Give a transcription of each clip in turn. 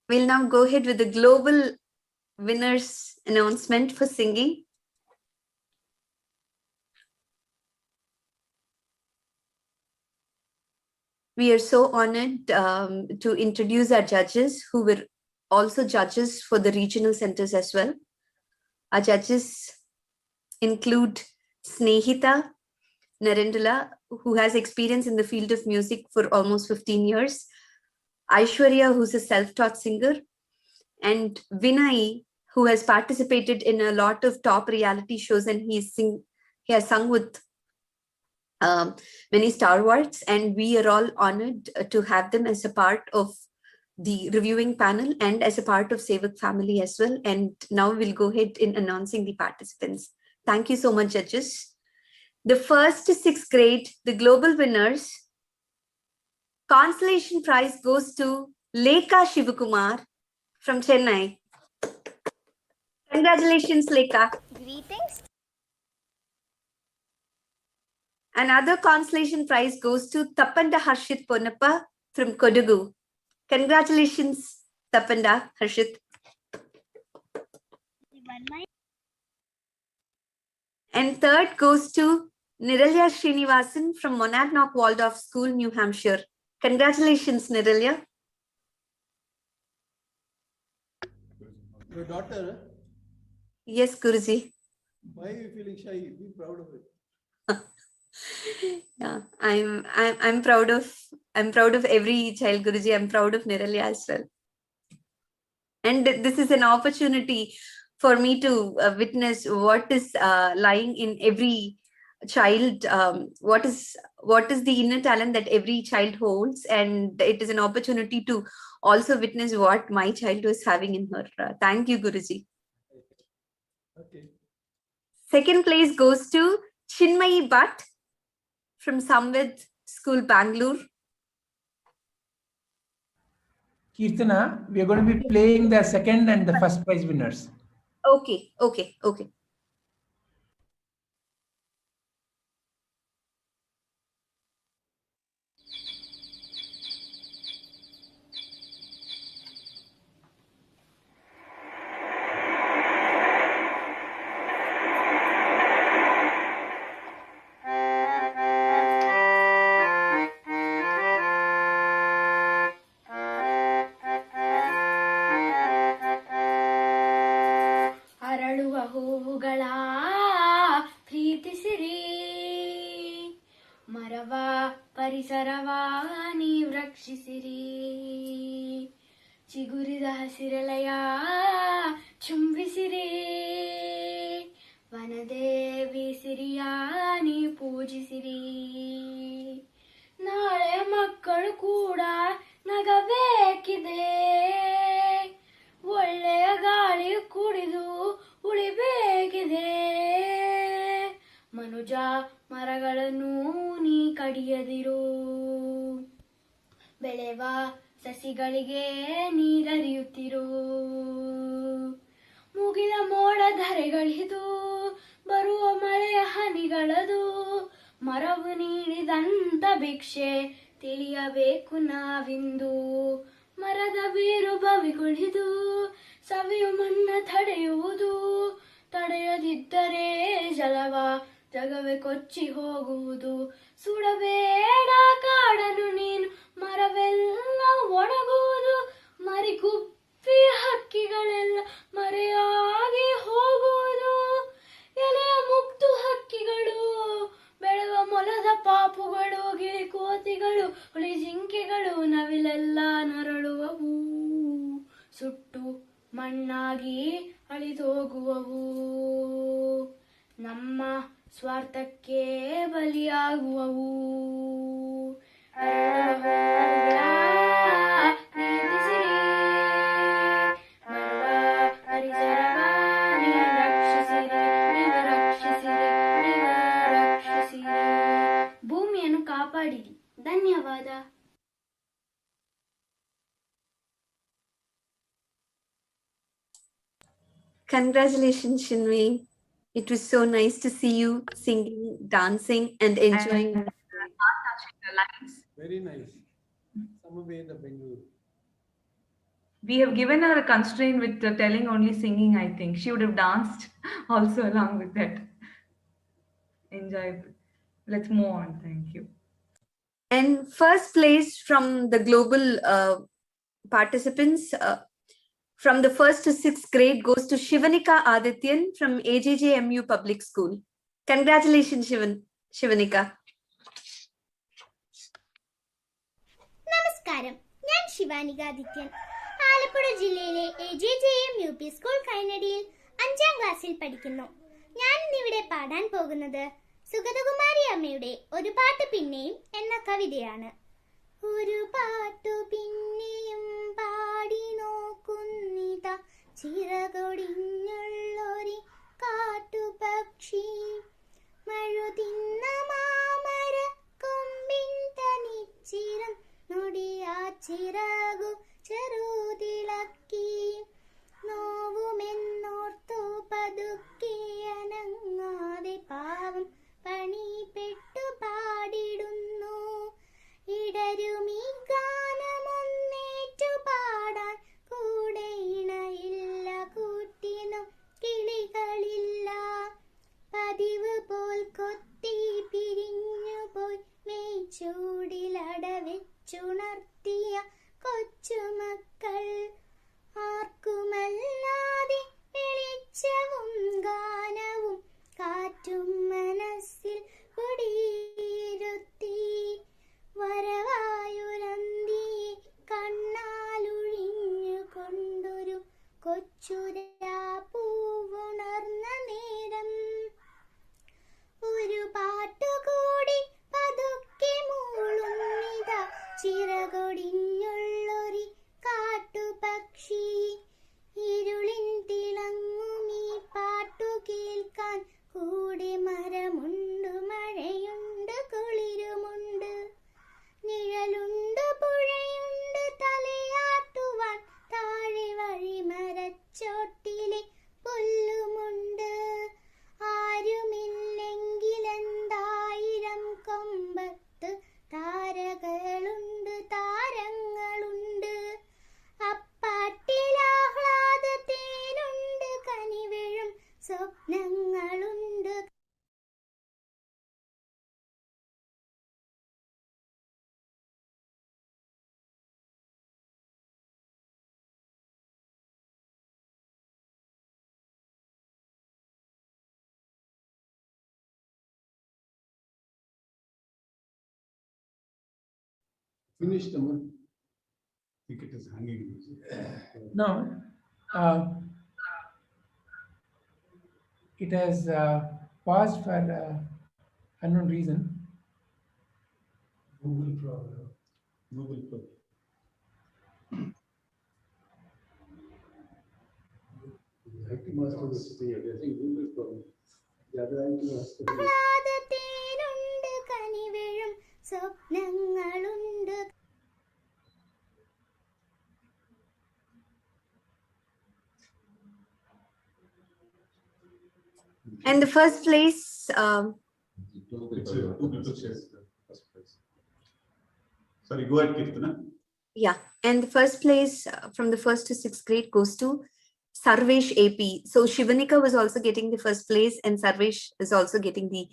We'll now go ahead with the global winners announcement for singing. We are so honored to introduce our judges who were also judges for the regional centers as well. Our judges include Snehita Narendula, who has experience in the field of music for almost 15 years, Aishwarya, who's a self-taught singer, and Vinay, who has participated in a lot of top reality shows, and he has sung with many star awards, and we are all honored to have them as a part of the reviewing panel and as a part of Sevak family as well. And now we'll go ahead in announcing the participants. Thank you so much, judges. The first to sixth grade, the global winners, consolation prize goes to Lekha Shivakumar from Chennai. Congratulations, Lekha. Greetings. Another consolation prize goes to Tapanda Harshit Ponnappa from Kodagu. Congratulations, Tapanda Harshit. And third goes to Niralya Srinivasan from Monadnock Waldorf School, New Hampshire. Congratulations, Niralya. Your daughter? Yes, Guruji. Why are you feeling shy? Be proud of it. Yeah, I'm proud of every child, Guruji. I'm proud of Niralya as well. And this is an opportunity for me to witness what is lying in every child, what is the inner talent that every child holds, and it is an opportunity to also witness what my child was having in her. Thank you, Guruji. Okay. Second place goes to Chinmayi Bhatt from Samvid School, Bangalore. Kirtana, we are going to be playing the second and the first prize winners. Okay. ಹೂವುಗಳ ಪ್ರೀತಿಸಿರಿ ಮರವ ಪರಿಸರವ ನೀವು ರಕ್ಷಿಸಿರಿ ಚಿಗುರಿದ ಹಸಿರೆಲೆಯ ಚುಂಬಿಸಿರಿ ವನದೇವಿ ಸಿರಿಯ ನೀ ಪೂಜಿಸಿರಿ ನಾಳೆ ಮಕ್ಕಳು ಕೂಡ ನಗಬೇಕಿದೆ ಒಳ್ಳೆಯ ಗಾಳಿ ಕುಡಿದು ಉಳಿಬೇಕಿದೆ ಮನುಜ ಮರಗಳನ್ನು ನೀ ಕಡಿಯದಿರು ಬೆಳೆವ ಸಸಿಗಳಿಗೆ ನೀರರಿಯುತ್ತಿರು ಮುಗಿದ ಮೋಡ ಧರೆಗಳಿದು ಬರುವ ಮಳೆಯ ಹನಿಗಳದು ಮರವು ನೀಡಿದಂತ ಭಿಕ್ಷೆ ತಿಳಿಯಬೇಕು ನಾವಿಂದು ಮರದ ಬೇರು ಬವಿಗುಳಿದು ಸವಿಯು ಮಣ್ಣ ತಡೆಯುವುದು ತಡೆಯದಿದ್ದರೆ ಜಲವ ಜಗವೇ ಕೊಚ್ಚಿ ಹೋಗುವುದು ಸುಡಬೇಡ ಕಾಡನು ನೀನು ಮರವೆಲ್ಲ ಒಣಗುವುದು ಮರಿಗುಪ್ಪಿ ಹಕ್ಕಿಗಳೆಲ್ಲ ಮರೆಯಾಗಿ ಹೋಗುವುದು ಎಲೆಯ ಮುಕ್ತು ಹಕ್ಕಿಗಳು ಬೆಳೆವ ಮೊಲದ ಪಾಪುಗಳು ಗಿಳಿಕೋತಿಗಳು ಹುಳಿ ಜಿಂಕೆಗಳು ನವಿಲೆಲ್ಲ ನರಳುವವು ಸುಟ್ಟು ಮಣ್ಣಾಗಿ ಅಳಿದೋಗುವವು ನಮ್ಮ ಸ್ವಾರ್ಥಕ್ಕೆ ಬಲಿಯಾಗುವವು ಭೂಮಿಯನ್ನು ಕಾಪಾಡಿರಿ. ಧನ್ಯವಾದ. Congratulations, Chinmayi. It was so nice to see you singing, dancing, and enjoying. Very nice. Samaveda Bengaluru. we have given her a constraint with telling only singing, I think. She would have danced also along with that. Enjoy. Let's move on. Thank you. And first place from the global participants from the 1st to 6th grade goes to Shivanika Adityan from AJJMU Public School. Congratulations, Shivanika. നമസ്കാരം, ഞാൻ ശിവാനിക ആദിത്യൻ. ആലപ്പുഴ ജില്ലയിലെ AJJM UP school കൈനടിയിൽ 5ാം ക്ലാസ്സിൽ പഠിക്കുന്നു. ഞാൻ ഇന്നിവിടെ പാടാൻ പോകുന്നത് സുഗതകുമാരി അമ്മയുടെ ഒരു പാട്ട് പിന്നെയും എന്ന കവിതയാണ്. ഒരു പാട്ടു പിന്നെയും പാടി നോക്കുന്നിതാ ചിറകൊടിഞ്ഞുള്ളൊരി കാട്ടുപക്ഷി, മഴുതിന്ന മാമര കൊമ്പിൻ തനിച്ചിരം നൊടിയാ ചിറകു ചെറുതിളക്കി, നോവുമെന്നോർത്തു പതുക്കെ അനങ്ങാതെ പാവം പണിപ്പെട്ടു പാടിടുന്നു. ഇടരുമീ ഗാനമൊന്നേറ്റു പാടാൻ കൂടെ ഇണയില്ല, കൂട്ടിനും കിളികളില്ല. പതിവ് പോൽ കൊത്തി പിരിഞ്ഞു പോയി മേച്ചൂടിലടവെച്ചുണർത്തിയ കൊച്ചുമക്കൾ, ആർക്കുമല്ലാതെ വെളിച്ചവും ഗാനവും കാറ്റും മനസ്സിൽ കുടിയിരുത്തി. വരവായുരന്തിയെ കണ്ണാലൊഴിഞ്ഞു കൊണ്ടൊരു കൊച്ചുരാ പൂവുണർന്ന നേരം, ഒരു പാട്ടുകൂടി പതുക്കെ മൂളുന്നിതാ ചിറകൊടിഞ്ഞുള്ളൊരി കാട്ടുപക്ഷി. ഇരുളിൻ തിളങ്ങുമീ പാട്ടു കേൾക്കാൻ കൂടെ മരമുണ്ട്, മഴയുണ്ട്, കുളിരുമുണ്ട്, നിഴലുണ്ട്, പുഴയുണ്ട്, തലയാട്ടുവാൻ താഴെ വഴി മരച്ചോട്ടിലെ പുല്ലുമുണ്ട്. ആരുമില്ലെങ്കിലെന്തായിരം കൊമ്പത്ത് താരകളുണ്ട്, താരങ്ങളുണ്ട്. അപ്പാട്ടിലാഹ്ലാദത്തേനുണ്ട്, കനിവെഴും സ്വപ്നങ്ങളുണ്ട്. Finished, Amma. I think it is hanging. No, it has paused for unknown reason. Google problem. Google problem. IT master was sitting here. I think Google problem. The other IT master. ആഹ്ലാദത്തേനുണ്ട്, കനിവെഴും സ്വപ്നങ്ങളുണ്ട്. And the first place It's a Google success. First place. Sorry, go ahead, Kirtana. yeah, and the first place from the 1st to 6th grade goes to Sarvesh AP. So Shivanika was also getting the first place, and Sarvesh is also getting the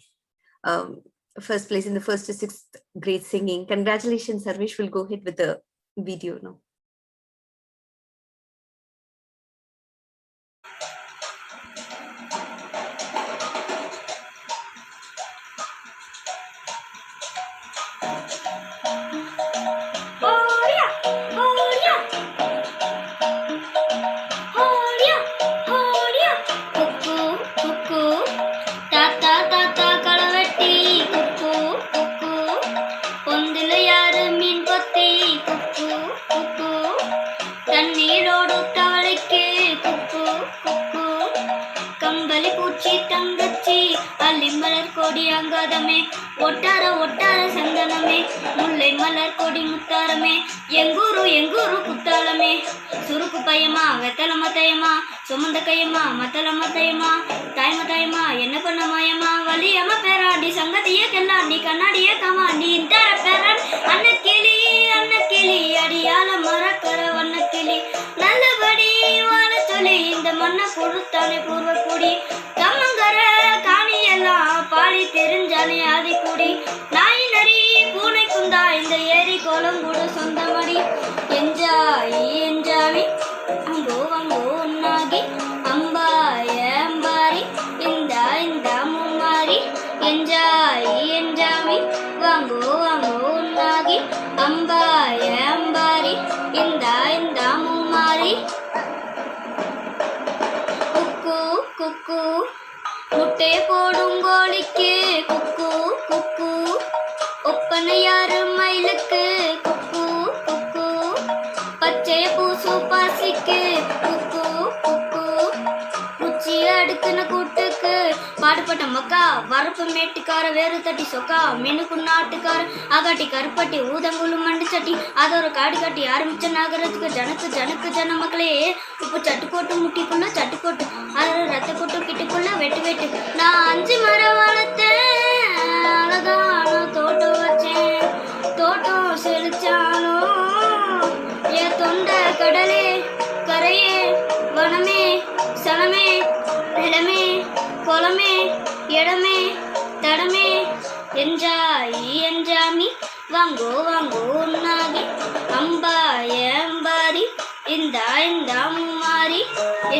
first place in the 1st to 6th grade singing. Congratulations, Sarvesh. We'll go ahead with the video now. அங்காதமே ஒட்டார ஒட்டார சந்தனமே முல்லை மலர் கொடி முத்தாரமே எங்கூரு எங்கூரு குத்தாலமே சுருக்கு பையமா வெத்தல மத்தையமா சுமந்த கையம்மா மத்தல மத்தையமா தாய் மத்தாயமா என்ன பண்ண மாயமா வலியம்மா பேராண்டி சங்கதிய கெல்லாண்டி கண்ணாடிய கமாண்டி இந்தர பேரன் அன்னக்கிளி அடியால மரக்கர வண்ணக்கிளி கொடுத்தானே பூர்வக்குடி கம்மங்கர காணி எல்லாம் பாடி தெரிஞ்சானே ஆதிக்குடி நாய் நரி பூனை குந்தா இந்த ஏரி கோலம் கூட சொந்தமடி என்ஜாய் என்ஜாமி அங்கோ அங்கோ ஒன்னாகி அம்பாய அம்பாரி இந்த மும்மாரி என்ஜாய் என்ஜாமி வாங்கோ வாங்கோ ஒன்னாகி அம்பாய அம்பாரி இந்த மும்மாரி குக்கு குக்கு முட்டை போடும் கோழிக்கு குக்கு குக்கு ஒப்பனையாறு மயிலுக்கு குக்கு குக்கு பச்சை பூசு பாசிக்கு குக்கு குக்கு குச்சி அடுக்குன கூட்டுக்கு பாடுபட்ட மக்கா வரப்பு மேட்டுக்கார வேறு தட்டி சொக்கா மீனுக்கு நாட்டுக்கார ஆகாட்டி கருப்பட்டி ஊதங்குழு மண்டு சட்டி அதோட காடு காட்டி ஆரம்பிச்ச நகரத்துக்கு ஜனக்கு ஜனக்கு ஜன மக்களே உப்பு சட்டு போட்டு முட்டிக்குள்ள சட்டு போட்டு அதோட ரத்த கொட்டு கிட்டுக்குள்ள வெட்டு வெட்டு நான் 5 மரம் வளர்த்தேன் அழகான தோட்டம் வச்சேன் தோட்டம் செழிச்சாலும் என் தொண்டை கடலே கரையே வனமே சனமே நிலமே குளமே இடமே தடமே என்ஜாய் என்ஜாமி வாங்கோ வாங்கோ ஒன்னாகி அம்பாய அம்பாரி இந்த மும்மாரி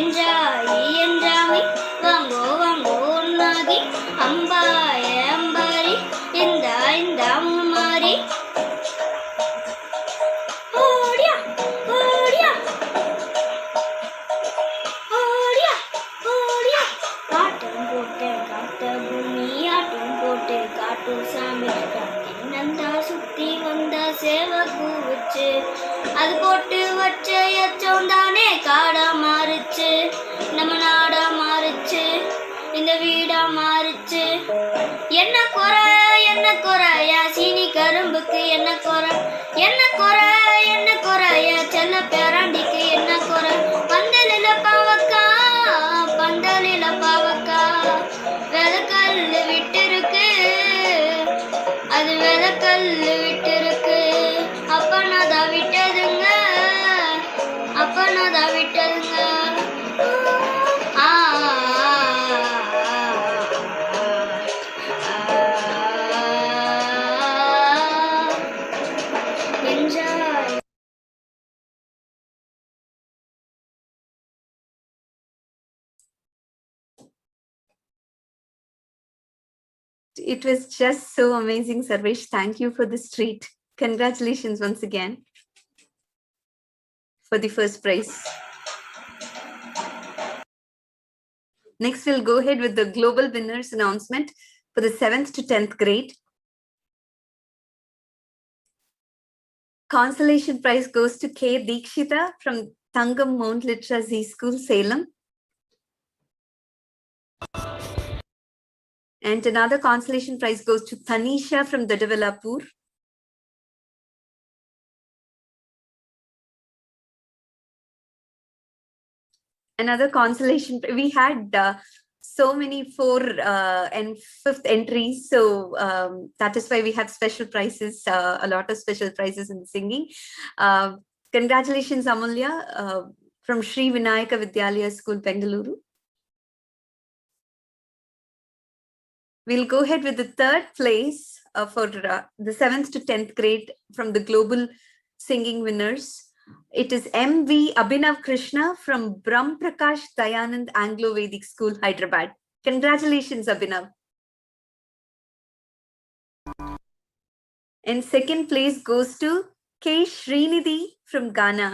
என்ஜாய் என்ஜாமி வாங்கோ வாங்கோ ஒன்னாகி அம்பாய அம்பாரி இந்த மும்மாரி ஓடியா ஓடியா ஓடியா ஓடியா காட்டம் போட்டு காட்ட பூமி ஆட்டம் போட்டு காட்டு சாமி நந்தா சுத்தி வந்த சேவகு வச்சு அது போட்டு வச்ச எச்சம் தானே காடா மாறுச்சு நம்ம நாடா மாறுச்சு இந்த வீடா மாறுச்சு என்ன குறை சீனி கரும்புக்கு என்ன குறை செல்ல பேராண்டிக்கு என்ன குறை பந்தலில பாவக்கா வெதக்கல்லு விட்டுருக்கு அது வெதக்கல்லு விட்டுருக்கு அப்பனாதா விட்டதுங்க Enjoy. It was just so amazing, Sarvesh. Thank you for this treat. Congratulations once again for the first prize. Next, we'll go ahead with the global winners announcement for the 7th to 10th grade. Consolation prize goes to K. Deekshita from Thangam Mount Literacy School, Salem. And another consolation prize goes to Tanisha from Dadavallapur. Another consolation, we had so many 4th and 5th entries. So that is why we have special prizes, a lot of special prizes in singing. Congratulations, Amulya, from Sri Vinayaka Vidyalaya School, Bengaluru. We'll go ahead with the 3rd place for the 7th to 10th grade from the global singing winners. It is M.V. Abhinav Krishna from Brahm Prakash Dayanand Anglo-Vedic School, Hyderabad. Congratulations, Abhinav. And 2nd place goes to K. Srinidhi from Ghana.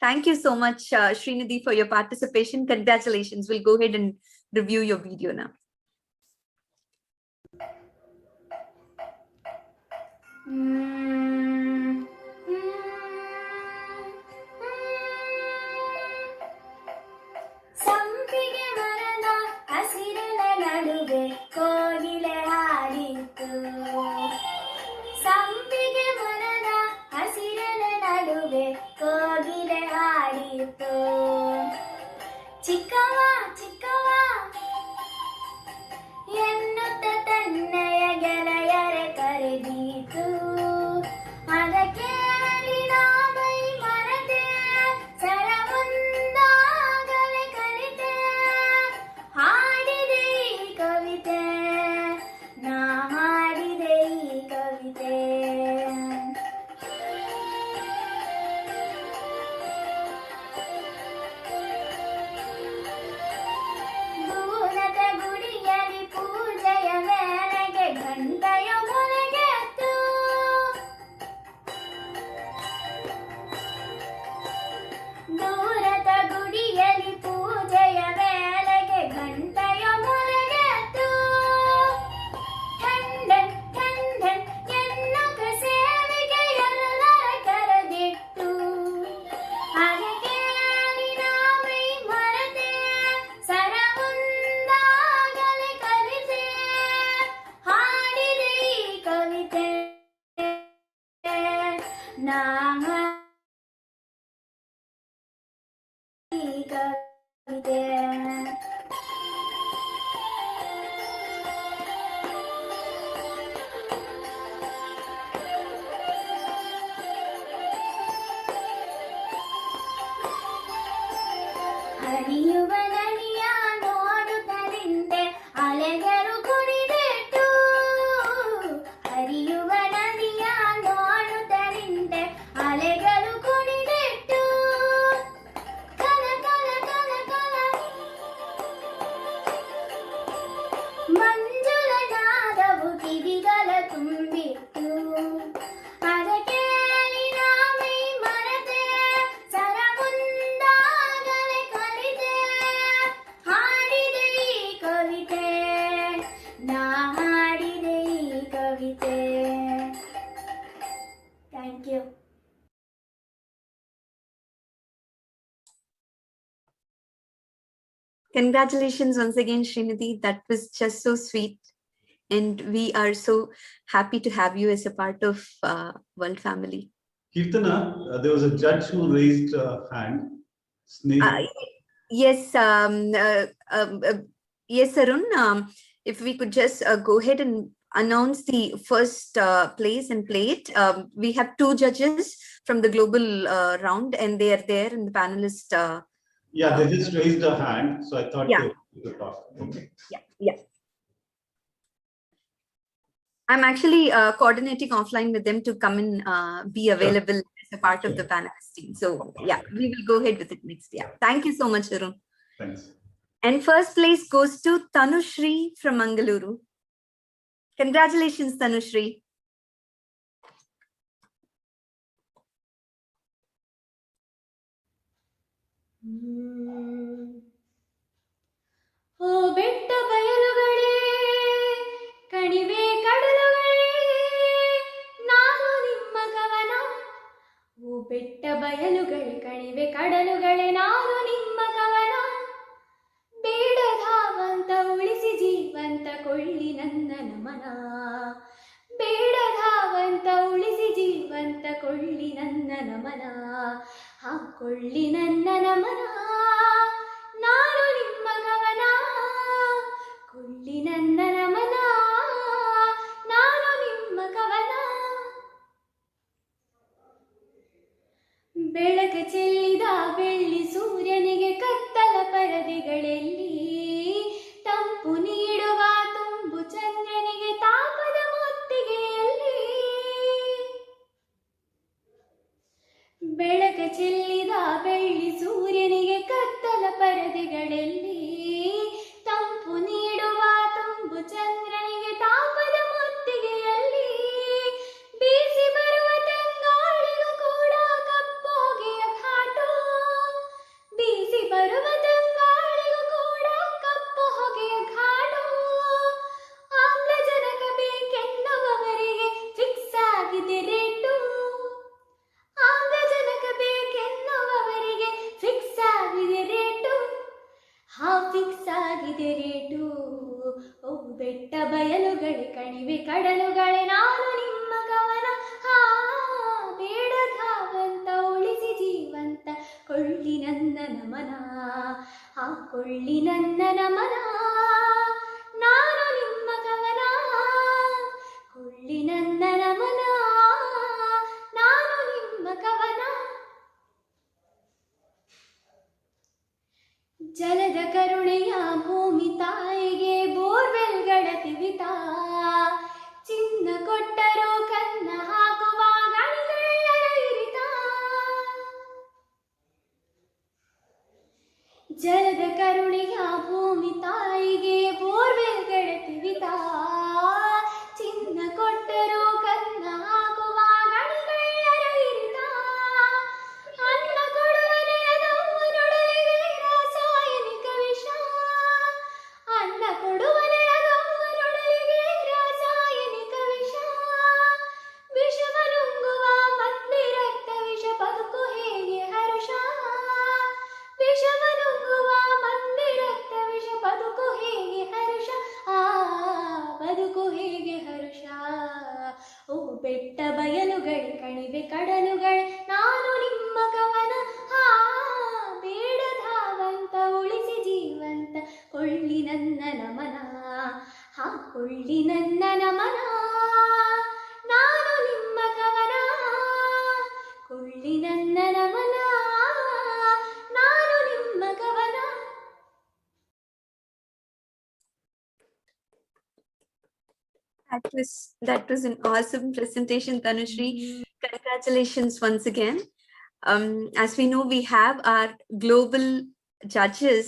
Thank you so much, Srinidhi, for your participation. Congratulations. We'll go ahead and review your video now. ಸಂಪಿಗೆ ಮರದ ಹಸಿರಿನ ನಡುವೆ ಕೋಗಿಲೆ ಹಾಡಿತು. ಸಂಪಿಗೆ ಮರದ ಹಸಿರಿನ ನಡುವೆ ಕೋಗಿಲೆ ಹಾಡಿತು. ಚಿಕ್ಕವ ಚಿಕ್ಕವ ಎನ್ನುತ್ತ ತನ್ನಯ ಗೆಳೆಯರೆ ಕರೆದೀತು. ನಾ ಈ ಕವಿತೆ ಹರಿಯುವ ನದಿಯ ನೋಡುತ್ತಲಿಂದೆ ಅಲೆಗಳು ಕುಣಿದೆಟ್ಟು ಹರಿಯುವ ನದಿಯ ನೋಡುತ್ತಲಿಂದೆ ಅಲೆಗಳು ಕುಣಿದೆಟ್ಟು ಕಲ ಕಲ ಕಲ ಕಲ ಮಂಜುಳ ನಾದವು ಕಿವಿಗಳ ತುಂಬಿತ್ತು ಅದ ಕೇಳಿ ನಾ ಮೈ ಮರೆತೆ ಸರಮುಂದಾಗಲೇ ಕಲಿತೆ ಹಾಡಿದೆ ಈ ಕವಿತೆ ನಾ ಹಾಡಿದೆ ಈ ಕವಿತೆ. Thank you. Congratulations once again, Srinidhi. That was just so sweet. And we are so happy to have you as a part of World Family. Kirtana, there was a judge who raised a hand. Sneha. Yes, yes, Arun. If we could just go ahead and announce the first place and play it. We have 2 judges from the global round, and they are there in the panelist. Yeah, they just raised a hand, so I thought Yeah. you could talk. Okay. Yeah. I'm actually coordinating offline with them to come and be available as a part of the panelist team. So yeah, we will go ahead with it next. Yeah. Thank you so much, Arun. Thanks. And first place goes to Tanushri from Mangaluru. Congratulations, Tanushri. ಓ ಬೆಟ್ಟ ಬಯಲುಗಳೇ ಕಣಿವೆ ಕಡಲುಗಳೇ ನಾನು ನಿಮ್ಮ ಕವನ. ಓ ಬೆಟ್ಟ ಬಯಲುಗಳೇ ಕಣಿವೆ ಕಡಲುಗಳೇ ನಾನು ನಿಮ್ಮ ಕವನ. ಬೇಡ ಧಾವಂತ ಉಳಿಸಿ ಜೀವಂತ ಕೊಳ್ಳಿ ನನ್ನ ನಮನ. ಬೇಡ ಧಾವಂತ ಉಳಿಸಿ ಜೀವಂತ ಕೊಳ್ಳಿ ನನ್ನ ನಮನ. ಹಾಕೊಳ್ಳಿ ನನ್ನ ನಮನ. ನಾನು ನಿಮ್ಮ ಕವನ ಕೊಳ್ಳಿ ನನ್ನ ನಮನ. ನಾನು ನಿಮ್ಮ ಕವನ. ಬೆಳಕ ಚೆಲ್ಲಿದ ಬೆಳ್ಳಿ ಸೂರ್ಯನಿಗೆ ಕತ್ತಲ ಪರದೆಗಳಲ್ಲಿ ತಂಪು ನೀಡುವ ತುಂಬು ಚಂದ್ರನಿಗೆ ತಾಪದ ಮುತ್ತಿಗೆಯಲ್ಲಿ. ಬೆಳಕ ಚೆಲ್ಲಿದ ಬೆಳ್ಳಿ ಸೂರ್ಯನಿಗೆ ಕತ್ತಲ ಪರದೆಗಳಲ್ಲಿ ತಂಪು ನೀಡುವ ತುಂಬು ಚಂದ್ರನಿಗೆ ತಾಪದ ಮುತ್ತಿಗೆಯಲ್ಲಿ. ಬೀಸಿ ಬರುವ ತಂಗಾಳಿಗೂ ಕೂಡ ಕಪ್ಪೋಗೆಯ ಘಾಟು. ಬೀಸಿ ಬರುವ ತಂಗಾಳಿಗೂ ಕೂಡ ಕಪ್ಪು ಹೊಗೆಯ ಘಾಟು. ಆಮ್ಲಜನಕ ಬೇಕೆನ್ನುವವರಿಗೆ ಫಿಕ್ಸ್ ಆಗಿದೆ ರೇಟು. ಆಮ್ಲಜನಕ ಬೇಕೆನ್ನುವವರಿಗೆ ಫಿಕ್ಸ್ ಆಗಿದೆ ರೇಟು. ಫಿಕ್ಸ್ ಆಗಿದೆ ರೇಟು. ಓ ಬೆಟ್ಟ ಬಯಲುಗಳೇ ಕಣಿವೆ ಕಡಲುಗಳೇ ನಾನು ನಿಮ್ಮ ಕವನ. ಬೇಡ ಧಾವಂತ ಉಳಿಸಿ ಜೀವಂತ ಕೊಳ್ಳಿ ನನ್ನ ನಮನ. ಕೊಳ್ಳಿ ನನ್ನ ನಮನ. ನಾನು ನಿಮ್ಮ ಕವನ ಕೊಳ್ಳಿ ನನ್ನ ನಮನ. ನಾನು ನಿಮ್ಮ ಕವನ. ಜಲದ ಕರುಣೆಯ ಭೂಮಿ ತಾಯಿಗೆ ಬೋರ್ವೆಲ್ಗಳ ತಿವಿತ. ಚಿನ್ನ ಕೊಟ್ಟರೂ ಕನ್ನ ಹಾಕುವ ಗಣಿಗಳ ಇರಿತ. ಜಲದ ಕರುಣೆಯ ಭೂಮಿ ತಾಯಿಗೆ ಬೋರ್ವೆಲ್ಗಳ ತಿವಿತ. ಚಿನ್ನ ಕೊಟ್ಟರೂ ಕನ್ನ ಹಾಕುವ ಗಣಿಗಳ ಇರಿತ. ಅನ್ನ ಕೊಡುವನೆ ಅದಮ್ಮನೊಡಲಿಗೆ ರಾಸಾಯನಿಕ ವಿಷ. ಅನ್ನ ಕೊಡುವನೆ ಅದಮ್ಮನೊಡಲಿಗೆ ಬೆಟ್ಟ ಬಯಲುಗಳೇ ಕಣಿವೆ ಕಡಲುಗಳೇ ನಾನು ನಿಮ್ಮ ಕವನ ಹಾ ಬೇಡಧಾವಂತ ಉಳಿಸಿ ಜೀವಂತ ಕೊಳ್ಳಿ ನನ್ನ ನಮನ ಹಾ ಕೊಳ್ಳಿ ನನ್ನ ನಮನ ನಾನು ನಿಮ್ಮ ಕವನ ಕೊಳ್ಳಿ ನನ್ನ ನಮನ ನಾನು ನಿಮ್ಮ ಕವನ. That was an awesome presentation, Tanushree. Congratulations once again. As we know, we have our global judges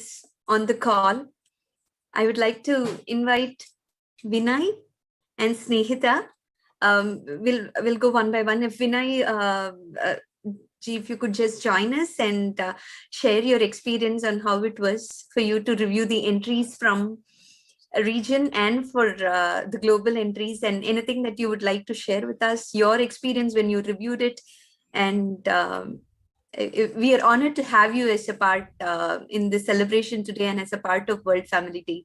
on the call. I would like to invite Vinay and Snehita. We'll go one by one. If Vinay, Ji, if you could just join us and share your experience on how it was for you to review the entries from a region and for the global entries, and anything that you would like to share with us, your experience when you reviewed it. And we are honored to have you as a part in the celebration today and as a part of World Family Day.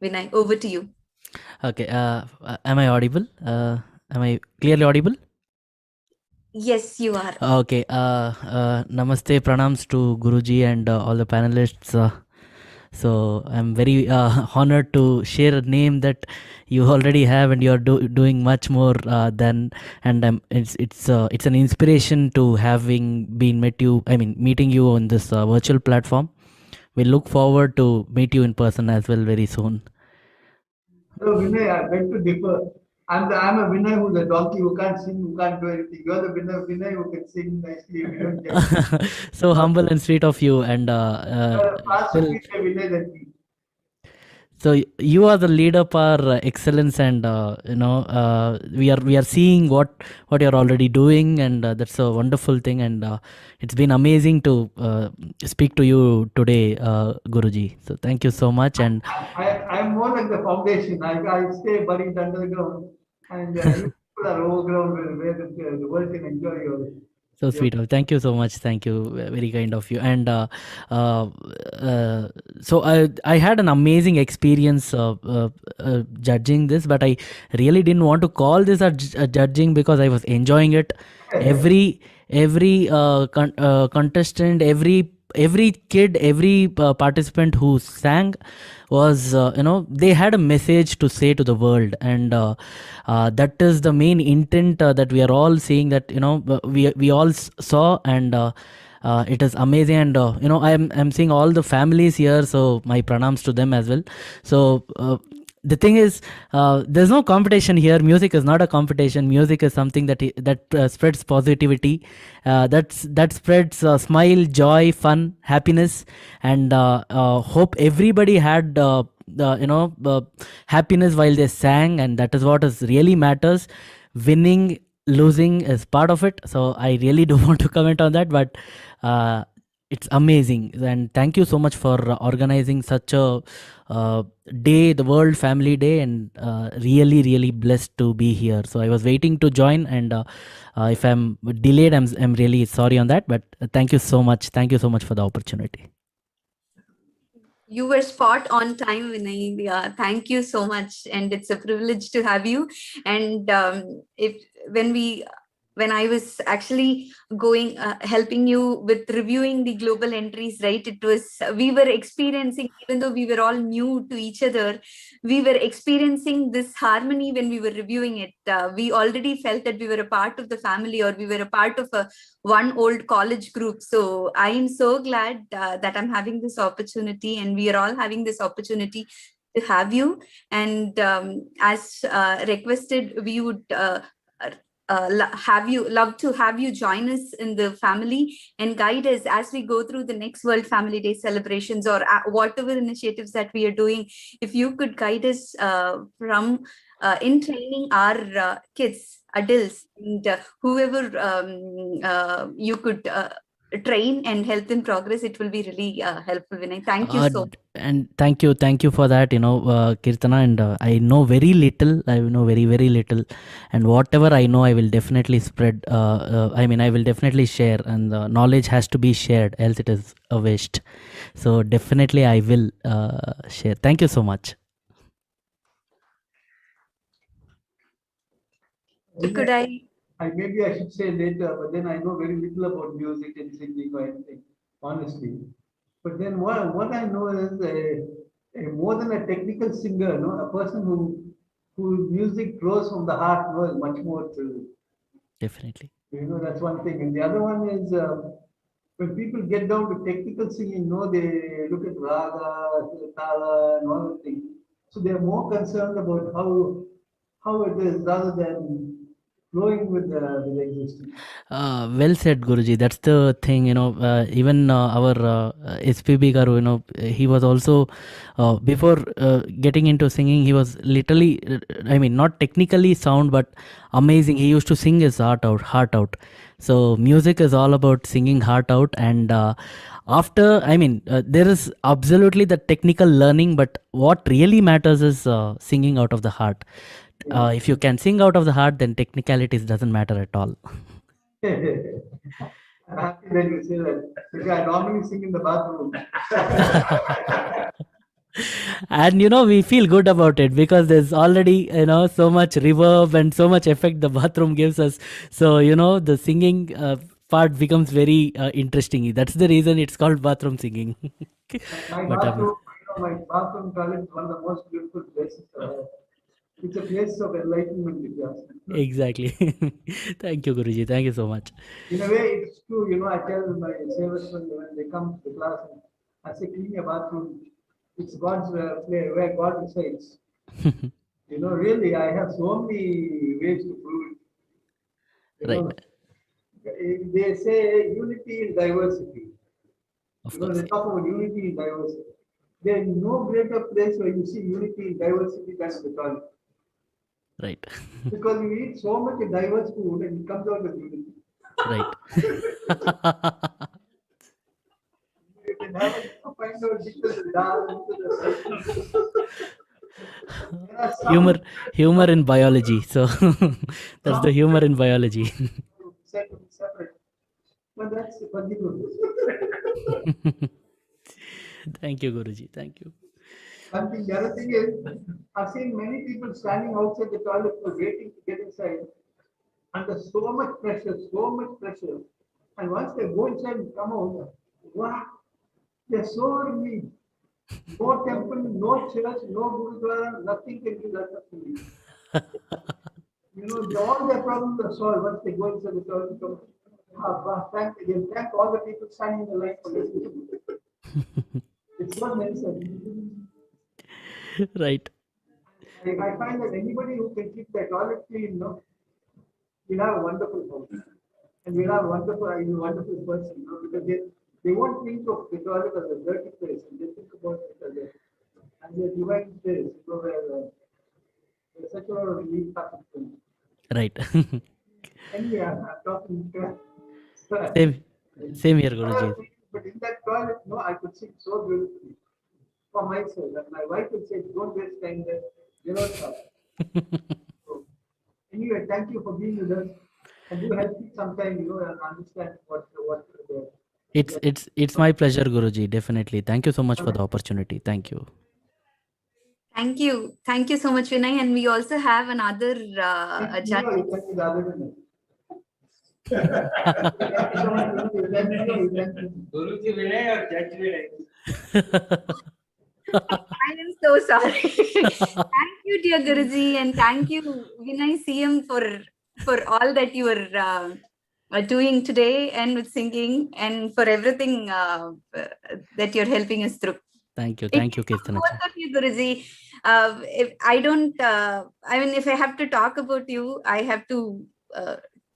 Vinay, over to you. Okay, am I audible? Am I clearly audible? Yes, you are. Okay, namaste, pranams to Guruji and all the panelists. So I'm very honored to share a name that you already have, and you're doing much more than. And it's an inspiration to having meeting you on this virtual platform. We look forward to meet you in person as well very soon. So Vinay, I beg to differ. I'm a Vinay who's a donkey who can't sing, who can't do anything. You're the Vinay who can sing nicely. We don't get So humble and sweet of you, and far still, superior Vinay than me. so you are the lead up our excellence, and we are seeing what you're already doing, and that's a wonderful thing, and it's been amazing to speak to you today, Guruji. So thank you so much. And I'm more like the foundation. I stay buried under the ground, and you people are overground where the world can enjoy your. so sweet. Thank you so much. Thank you. Very kind of you. And so I had an amazing experience judging this, but I really didn't want to call this a judging because I was enjoying it. Every contestant, every kid, every participant who sang was they had a message to say to the world, and that is the main intent that we are all seeing, that we all saw, and it is amazing. And I'm seeing all the families here, so my pranams to them as well. So the thing is, there's no competition here. Music is not a competition. Music is something that spreads positivity, that spreads smile, joy, fun, happiness, and hope everybody had happiness while they sang, and that is what is really matters. Winning, losing is part of it, so I really don't want to comment on that, but it's amazing. And thank you so much for organizing such a day, the World Family Day, and really blessed to be here. So I was waiting to join, and if I'm delayed, I'm really sorry on that, but thank you so much. Thank you so much for the opportunity. You were spot on time, Vinay. Thank you so much, and it's a privilege to have you. And when I was actually going helping you with reviewing the global entries, right, we were experiencing, even though we were all new to each other, we were experiencing this harmony when we were reviewing it. We already felt that we were a part of the family, or we were a part of one old college group. So I am so glad that I'm having this opportunity, and we are all having this opportunity to have you. And as requested, we would love to have you join us in the family and guide us as we go through the next World Family Day celebrations, or whatever initiatives that we are doing. If you could guide us from in training our kids, adults, and whoever you could train and help them progress, it will be really helpful, Vinay. Thank you so much. And thank you for that, Kirtana. And I know very little. I know very little, and whatever I know, I will definitely spread. I will definitely share, and the knowledge has to be shared, else it is a waste. So definitely, I will share. Thank you so much. Could I maybe I should say later, but then I know very little about music and singing or anything, honestly. But then what I know is more than a technical singer, no, a person whose music flows from the heart knows much more to. Definitely. That's one thing. And the other one is when people get down to technical singing, they look at raga, tala, and all the things. So they're more concerned about how it is rather than flowing with the existing. Well said, Guruji. That's the thing, even our SPB Garu, he was also, before getting into singing, he was literally, I mean, not technically sound, but amazing. He used to sing his heart out. So music is all about singing heart out. And there is absolutely the technical learning, but what really matters is singing out of the heart. If you can sing out of the heart, then technicalities doesn't matter at all. I'm happy that you say that because I normally sing in the bathroom. And we feel good about it because there's already so much reverb and so much effect the bathroom gives us. So the singing part becomes very interesting. That's the reason it's called bathroom singing. My But bathroom, my bathroom toilet is one of the most beautiful places. It's a place of enlightenment, if you ask me. exactly. Thank you, Guruji. Thank you so much. In a way, it's true. I tell my servicemen when they come to the class, I say, clean your bathroom. It's God's place where God resides. Really, I have so many ways to prove it. Right. They say unity in diversity. Of They course. talk about unity in diversity. There is no greater place where you see unity in diversity than the toilet. Right. Because you eat so much diverse food and it comes out as unity. Right. You can have a find out different dal into the There are some humor in biology. So that's the humor in biology. separate. But that's particular. Thank you, Guruji. Thank you. Something, the other thing is, I've seen many people standing outside the toilet for waiting to get inside under so much pressure. And once they go inside and come out, wow, they're so relieved. No temple, no church, no Gurudwara, nothing can do that to me. All their problems are solved once they go inside the toilet. Thank all the people standing in the line for listening to me. It's not necessary. Right. I find that anybody who can keep their toilet clean, will have a wonderful house. And we'll have a wonderful person, because they won't think of the toilet as a dirty place, and they think about it as a divine place, where there's such a lot of relief happens to them. Right. Anyway, I'm talking to Same here, Guruji. But in that toilet, I could sing so beautifully for myself. And my wife would say, don't waste time there. Stop. So, anyway, thank you for being with us. And do help me sometime, and understand what It's my pleasure, Guruji. Definitely. Thank you so much for the opportunity. Thank you. Thank you. Thank you so much, Vinay. And we also have another judge. Guruji Vinay or Judge Vinay? I am so sorry. Thank you, dear Guruji, and thank you, Vinay CM, for all that you are doing today and with singing and for everything that you're helping us through. Thank you, Kirtana. Both of you, Guruji. If I don't, if I have to talk about you, I have to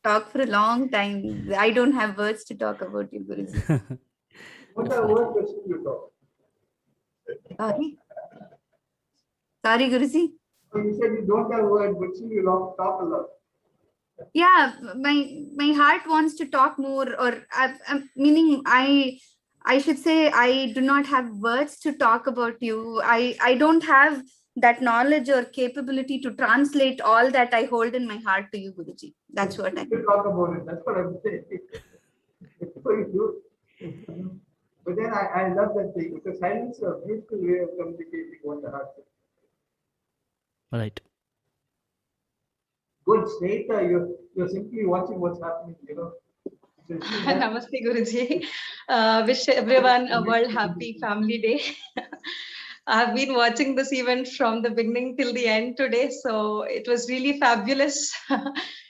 talk for a long time. I don't have words to talk about you, Guruji. What are words you talk? Sorry, Guruji. You said you don't have words, but still you talk a lot. Yeah, my heart wants to talk more, or meaning I should say I do not have words to talk about you. I don't have that knowledge or capability to translate all that I hold in my heart to you, Guruji. That's what I talk about it. That's what I'm saying. It's what you do. But then I love that thing because silence is a beautiful way of communicating what the heart is. Right. good state, you're simply watching what's happening, you know. So you see that- Namaste, Guruji. Wish everyone a World Happy Family Day. I've been watching this event from the beginning till the end today, so it was really fabulous.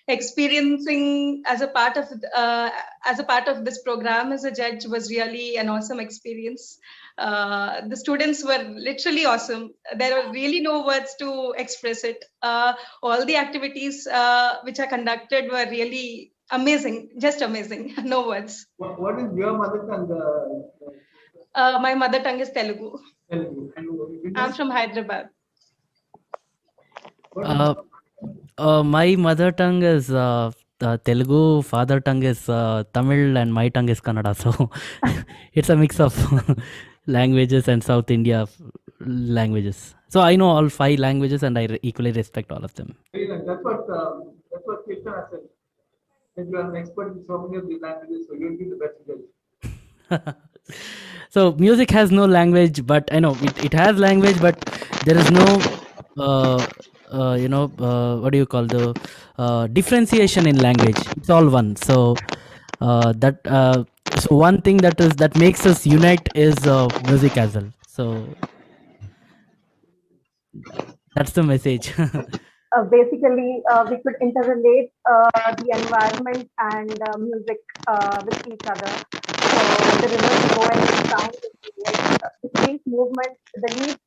Experiencing as a part of this program as a judge was really an awesome experience. The students were literally awesome. There are really no words to express it. All the activities which are conducted were really amazing, just amazing. No words. what is your mother tongue? My mother tongue is Telugu. Telugu. And I'm from Hyderabad. My mother tongue is Telugu, father tongue is Tamil, and my tongue is Kannada. So it's a mix of languages and South India languages. So I know all 5 languages and I equally respect all of them. That's what Kirtana said. If you are an expert in so many of these languages, so you'll be the best judge. So music has no language, but I know it has language, but there is no what do you call the differentiation in language. It's all one. So so one thing that makes us unite is music as well. So that's the message. Basically, we could interrelate the environment and music with each other. So the rivers flowing sound, the trees movement, the leaves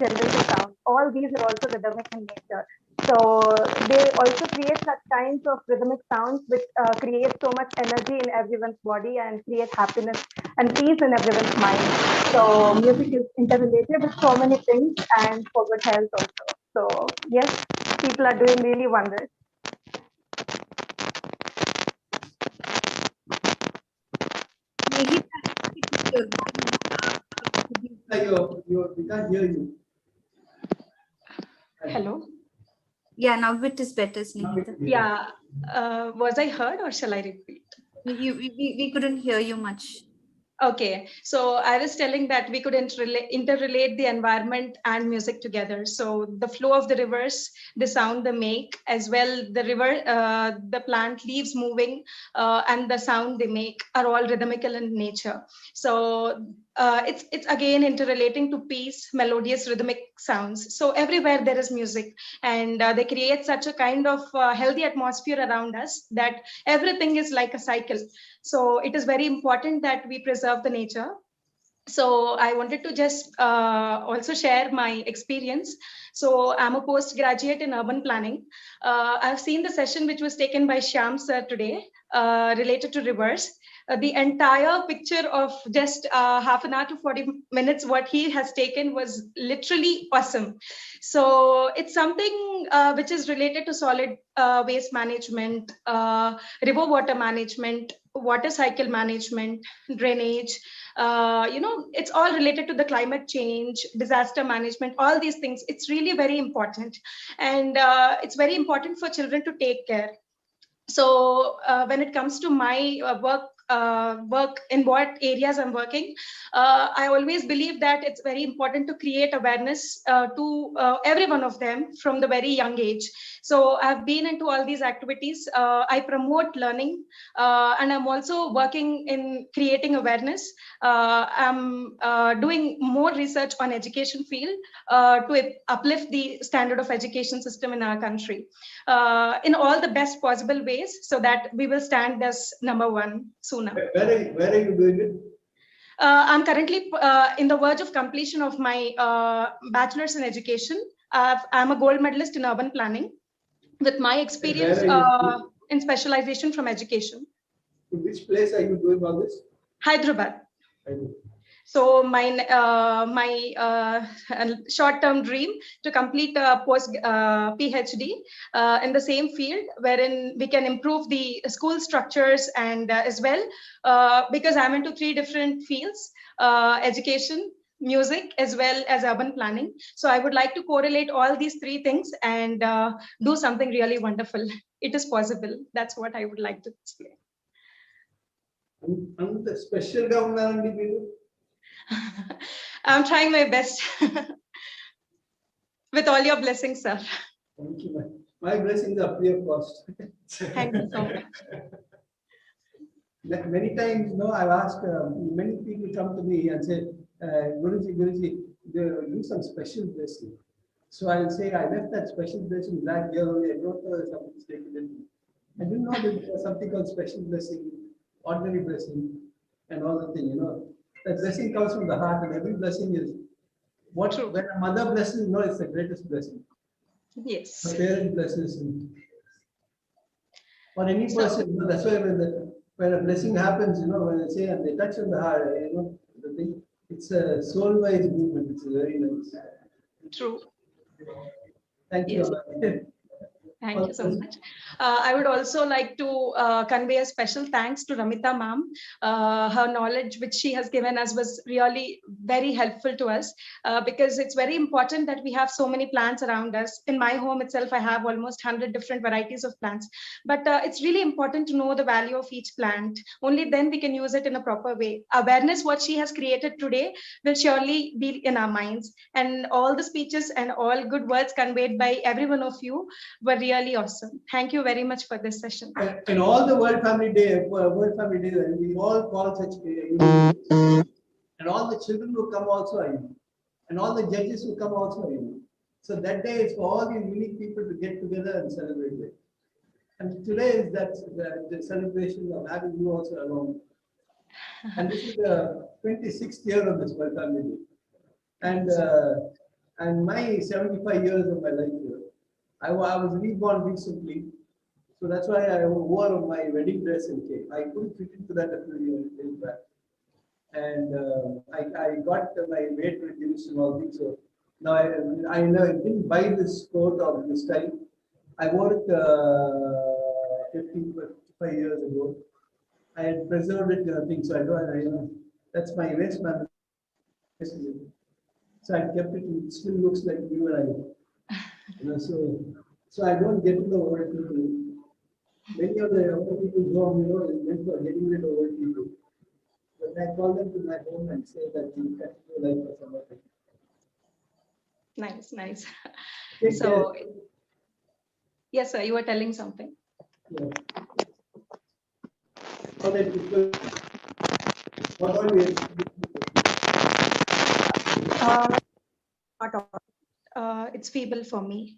generating sound. All these are also rhythmic in nature. So they also create such kinds of rhythmic sounds which create so much energy in everyone's body and create happiness and peace in everyone's mind. So music is interrelated with so many things and for good health also. So yes, people are doing really wonders. We can't hear you. Hello. Yeah, now it is better, Snehita. Yeah. Was I heard or shall I repeat? We couldn't hear you much. Okay, so I was telling that we could interrelate the environment and music together. So the flow of the rivers, the sound they make, as well the river, the plant leaves moving, and the sound they make are all rhythmical in nature. So it's again interrelating to peace, melodious rhythmic sounds. So everywhere there is music, and they create such a kind of healthy atmosphere around us that everything is like a cycle. So it is very important that we preserve the nature. So I wanted to just also share my experience. So I'm a postgraduate in urban planning. I've seen the session which was taken by Shyam sir today related to rivers. The entire picture of just half an hour to 40 minutes, what he has taken was literally awesome. So it's something which is related to solid waste management, river water management, water cycle management, drainage, it's all related to the climate change, disaster management, all these things. It's really very important. And it's very important for children to take care. So when it comes to my work in what areas I'm working, I always believe that it's very important to create awareness to every one of them from the very young age. So I've been into all these activities. I promote learning, and I'm also working in creating awareness. I'm doing more research on education field to uplift the standard of education system in our country in all the best possible ways, so that we will stand as number one sooner. Where are you doing it? I'm currently in the verge of completion of my bachelor's in education. I'm a gold medalist in urban planning with my experience in specialization from education. In which place are you doing all this? Hyderabad. So my short-term dream to complete a post PhD in the same field, wherein we can improve the school structures and as well, because I'm into 3 different fields: education, music, as well as urban planning. So I would like to correlate all these 3 things and do something really wonderful. It is possible. That's what I would like to explain. And the special government people. I'm trying my best with all your blessings, sir. Thank you, My blessings are free of cost. Thank you so much. Many times, I've asked, many people come to me and say, Guruji, do some special blessing. So I'll say, I left that special blessing back here only. I don't know if something's taken in. I didn't know that there was something called special blessing, ordinary blessing, and all the thing, That blessing comes from the heart, and every blessing is when a mother blesses, it's the greatest blessing. Yes. A parent blesses, or any person, that's why when a blessing happens, when they say and they touch on the heart, the thing, it's a soul-wise movement. It's very nice. True. Thank you. Thank you so much. I would also like to convey a special thanks to Ramita ma'am. Her knowledge which she has given us was really very helpful to us because it's very important that we have so many plants around us. In my home itself, I have almost 100 different varieties of plants. But it's really important to know the value of each plant. Only then we can use it in a proper way. Awareness, what she has created today, will surely be in our minds. And all the speeches and all good words conveyed by every one of you were really awesome. Thank you very much for this session. In all the World Family Day, we all call such and all the children who come also are unique, and all the judges who come also are unique. So that day is for all these unique people to get together and celebrate it. And today is the celebration of having you also along. And this is the 26th year of this World Family Day, and my 75 years of my life here. I was reborn recently, so that's why I wore my wedding dress and cake. I couldn't fit into that a few years back, and I got my weight reduced and all things. So now I didn't buy this coat of this time. I wore it 55 years ago. I had preserved it, so I don't. That's my waistband. So I kept it. It still looks like you and I. So I don't get to the old people. Many of the old people's home, is meant for getting rid of old people. But I call them to my home and say that you can do life for some other. Nice. Take So, care. yes, sir, you were telling something. Yeah. So that people, what all we It's feeble for me.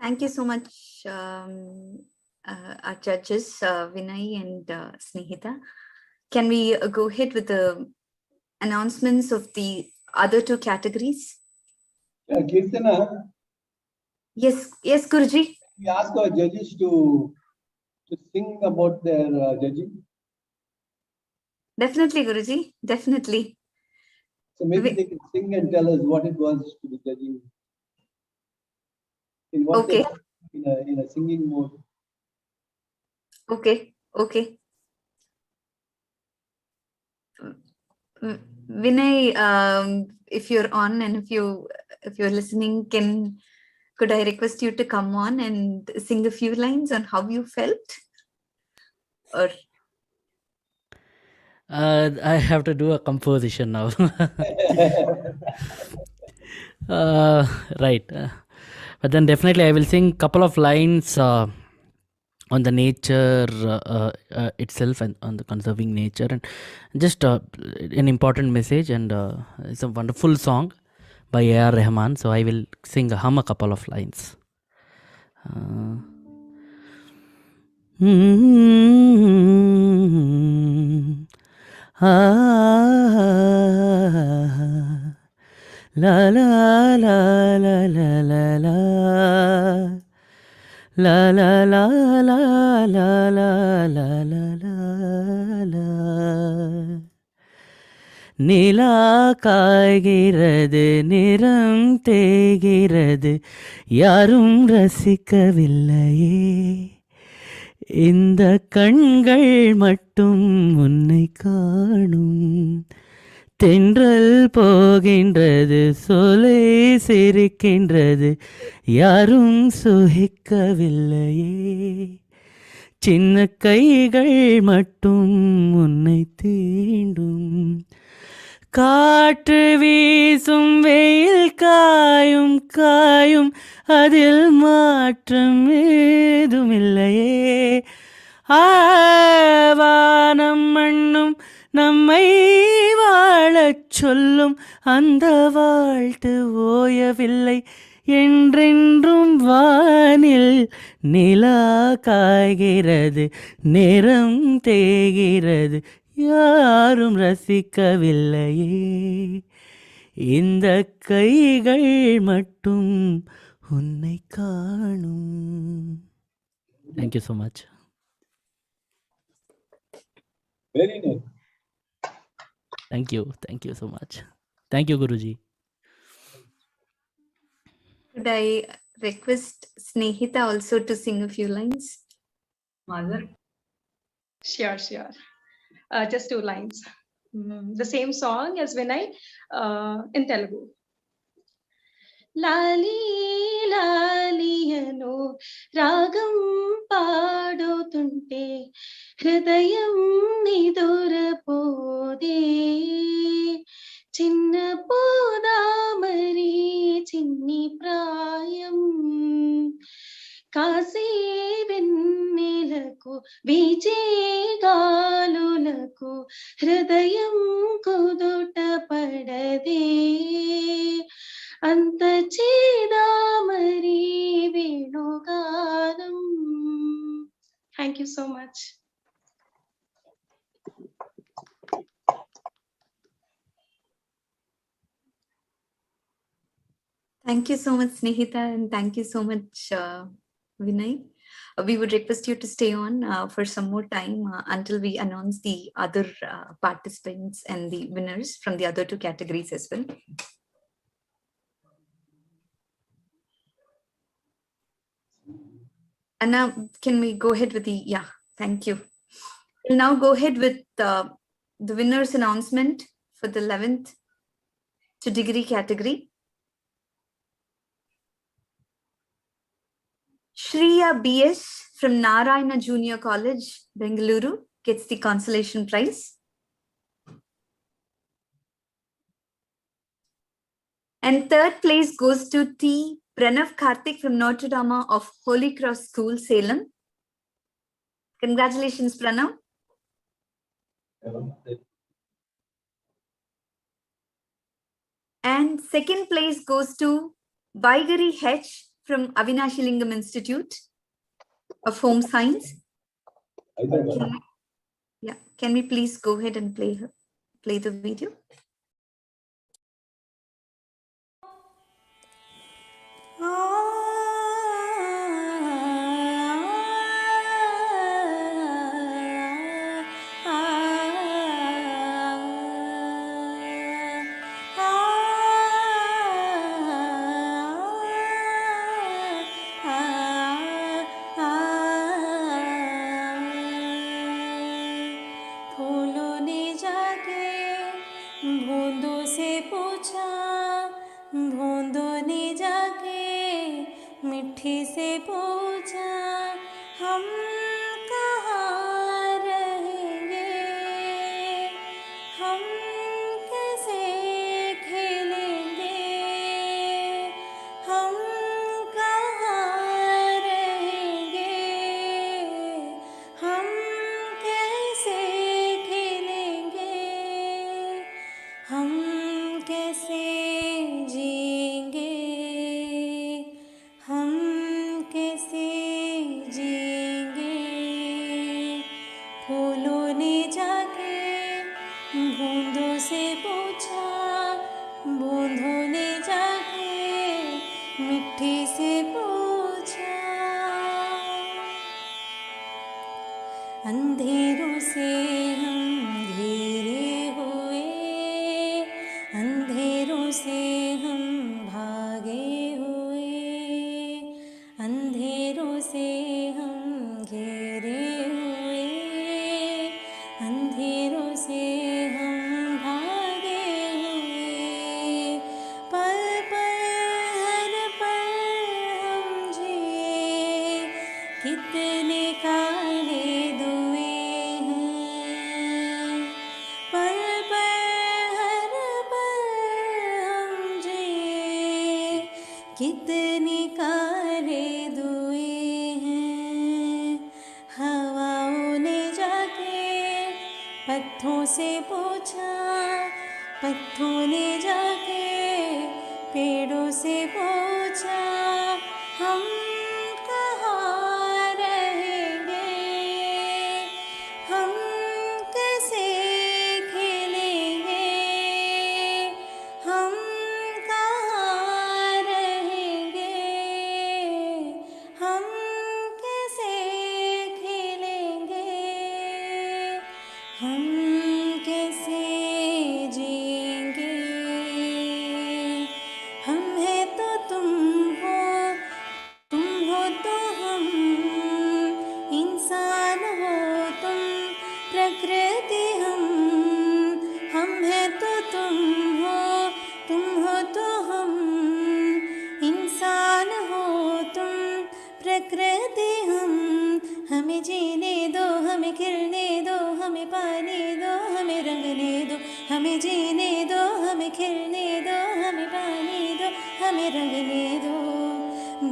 Thank you so much, our judges, Vinay and Snehita. Can we go ahead with the announcements of the other two categories? Kirtana, Yes, Guruji. we ask our judges to sing about their judging. Definitely, Guruji. Definitely. So maybe they can sing and tell us what it was to be judging. In what Okay. in a singing mode. Okay. Vinay, if you're on and if you're listening, could I request you to come on and sing a few lines on how you felt? Or I have to do a composition now. Right. But then definitely I will sing couple of lines on the nature itself and on the conserving nature, and just an important message, and it's a wonderful song by A.R. Rahman. So I will hum a couple of lines. La la la la la la la la la la la la la la la. நிலா காய்கிறது, நிறம் தேய்கிறது, யாரும் ரசிக்கவில்லையே, இந்த கண்கள் மட்டும் உன்னை காணும். தென்றல் போகின்றது, சோலை சிரிக்கின்றது, யாரும் சுகிக்கவில்லையே. சின்ன கைகள் மட்டும் உன்னை தீண்டும். காற்று வீசும், வெயில் காயும் காயும், அதில் மாற்றம் ஏதுமில்லையே. வானம் மண்ணும் நம்மை வாழச் சொல்லும், அந்த வாழ்த்து ஓயவில்லை. என்றென்றும் வானில் நிலா காய்கிறது, நேரம் தேய்கிறது, யாரும் ரசிக்கவில்லையே. இந்த கைகள் மட்டும் உன்னை காணும். Thank you so much. Very nice. Thank you so much. Thank you, Guruji. Could I request Snehita also to sing a few lines? Mother. Sure. Just 2 lines. The same song as Vinay in Telugu. Lali lali ano ragam పాడుతుంటే హృదయం నిదురపోదే. చిన్న పోదామరి చిన్ని ప్రాయం కాసే వెన్నెలకు వీచే గాలులకు హృదయం కుదుట పడదే. అంత చేదామరి వేణుగానం. Thank you so much. Thank you so much, Snehita, and thank you so much, Vinay. We would request you to stay on for some more time until we announce the other participants and the winners from the other 2 categories as well. And now, can we go ahead with the, thank you. We'll now go ahead with the winner's announcement for the 11th to degree category. Shriya BS from Narayana Junior College, Bengaluru, gets the consolation prize. And 3rd place goes to T. Pranav Karthik from Notre Dame of Holy Cross School, Salem. Congratulations, Pranav. And 2nd place goes to Vaigari H from Avinashi Lingam Institute of Home Science. Can we please go ahead and play the video? मिट्टी से पूछा हम कहाँ रहेंगे, हम कैसे खेलेंगे, हम कहाँ रहेंगे, हम कैसे खेलेंगे, हम कैसे जिएंगे, हम कैसे जिएंगे। फूलों ने जाके बूंदों से पूछा, बूंदों ने जाके मिट्टी से पूछा। अंधेरों से हम घिरे हुए, अंधेरों से हम भागे हुए, अंधेरों से हम घेरे कितने काले दुए हैं। हवाओं ने जाके पत्थों से पूछा, पत्थों ने जाके पेड़ों से पूछा, हम कहाँ रहेंगे, हम कैसे खेलेंगे, हम कहाँ रहेंगे, हम कैसे खेलेंगे, हम कैसे जिएंगे। हम हैं तो तुम हो तो हम, इंसान हो तुम, प्रकृति हम हैं तो तुम हो तो हम, इंसान हो तुम, प्रकृति हमें जीने दो, हमें खिलने दो, हमें पाने दो, हमें रंगने दो, हमें जीने दो, हमें खिलने दो, हमें पाने दो, हमें रंगने दो।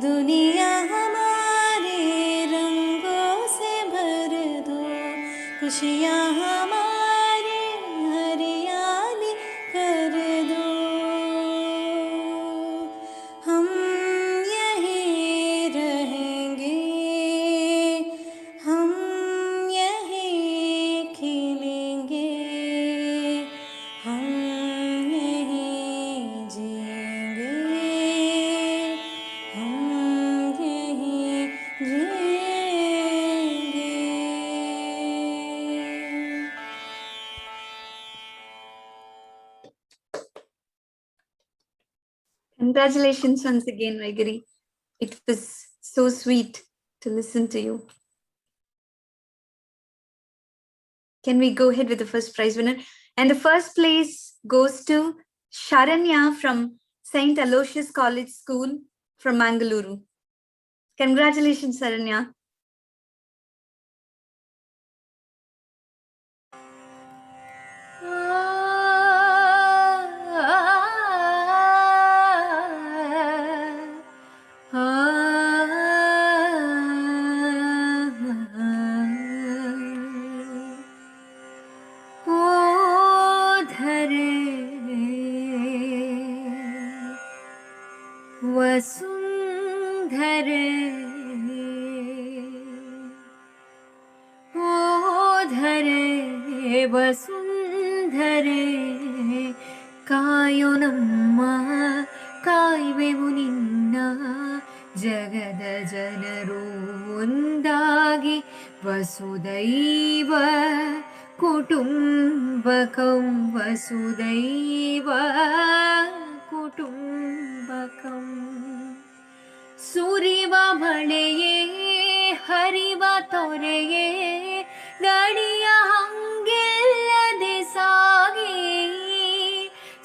दुनिया हमारे रंगों से भर दो, खुशियाँ हमारी हरियाली कर दो। हम यहीं रहेंगे, हम यहीं खिलेंगे, हम यहीं जिएंगे, हम यहीं जिएंगे। Congratulations once again, Vaigari. It was so sweet to listen to you. Can we go ahead with the first prize winner? And the first place goes to Sharanya from St. Aloysius College School from Mangaluru. Congratulations, Sharanya. वसुंधरे ओ धरे वसुंधरे ಕಾಯೋನಮ್ಮ ಕಾಯುವೆವು ನಿನ್ನ ಜಗದ ಜನರು ಒಂದಾಗಿ ವಸುದೈವ ಕುಟುಂಬಕಂ ವಸುದೈವ ಕುಟುಂಬಕಂ ಸುರಿವ ಮಳೆಯೇ ಹರಿವ ತೊರೆಯೇ ಗಡಿಯ ಹಂಗೆಲ್ಲದೆ ಸಾಗಿ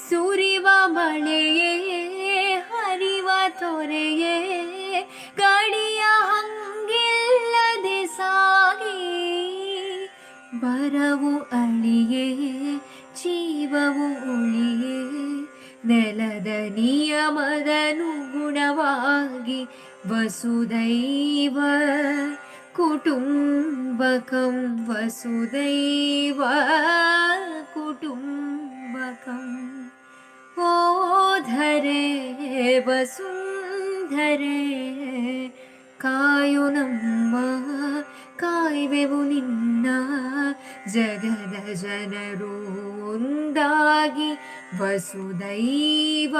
ಸುರಿವ ಮಳೆಯೇ ಹರಿವ ತೊರೆಯೇ ಗಡಿಯ ಹಂಗೆಲ್ಲದೆ ಸಾಗಿ ಬರವು ಅಳಿಯೇ ಜೀವವು ಉಳಿಯೇ ನೆಲದ ನಿಯಮದನುಗುಣವಾಗಿ ವಸುದೈವ ಕುಟುಂಬಕಂ ವಸುದೈವ ಕುಟುಂಬಕಂ ಓ ಧರೆ ವಸುಂಧರೆ ಕಾಯು ನಮ್ಮ ಕಾಯುವೆವು ನಿನ್ನ ಜಗದ ಜನರು ಒಂದಾಗಿ ವಸುದೈವ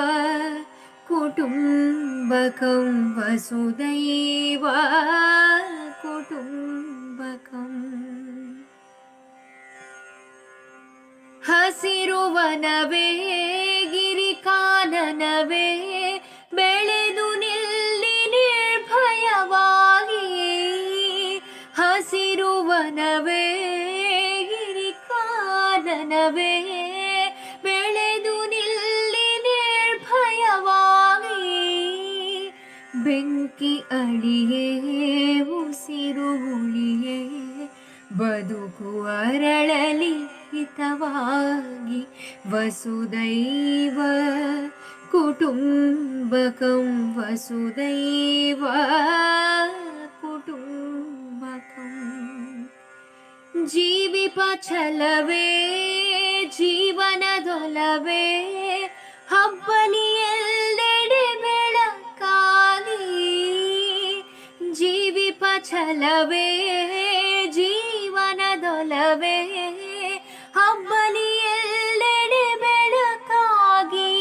ಕುಟುಂಬಕಂ ವಸುದೈವ ಕುಟುಂಬಕಂ ಹಸಿರುವನವೇ ಗಿರಿಕಾನನವೇ ಬೆಳೆದು ನಿಲ್ಲಿ ನಿರ್ಭಯವಾಗಿ ಹಸಿರುವನವೇ ಗಿರಿಕಾನನವೇ ಬೆಳೆದು ನಿಲ್ಲಿ ನಿರ್ಭಯವಾಗಿ ಬೆಂಕಿ ಅಳಿಯೇ ಉಸಿರು ಉಳಿಯೇ ಬದುಕು ಅರಳಲಿ ಹಿತವಾಗಿ ವಸುದೈವ ಕುಟುಂಬಕಂ कुटुम्बकं वसुदैव कुटुम्बकम् जीविपछलवे जीवनदೊಲವೇ ಹಬ್ಬಲಿ ಎಲ್ಲೆಡೆ ಬೆಳಕಾಗಿ ಜೀವಿಪಛಲವೇ ಜೀವನದೊಲವೇ ಹಬ್ಬಲಿ ಎಲ್ಲೆಡೆ ಬೆಳಕಾಗಿ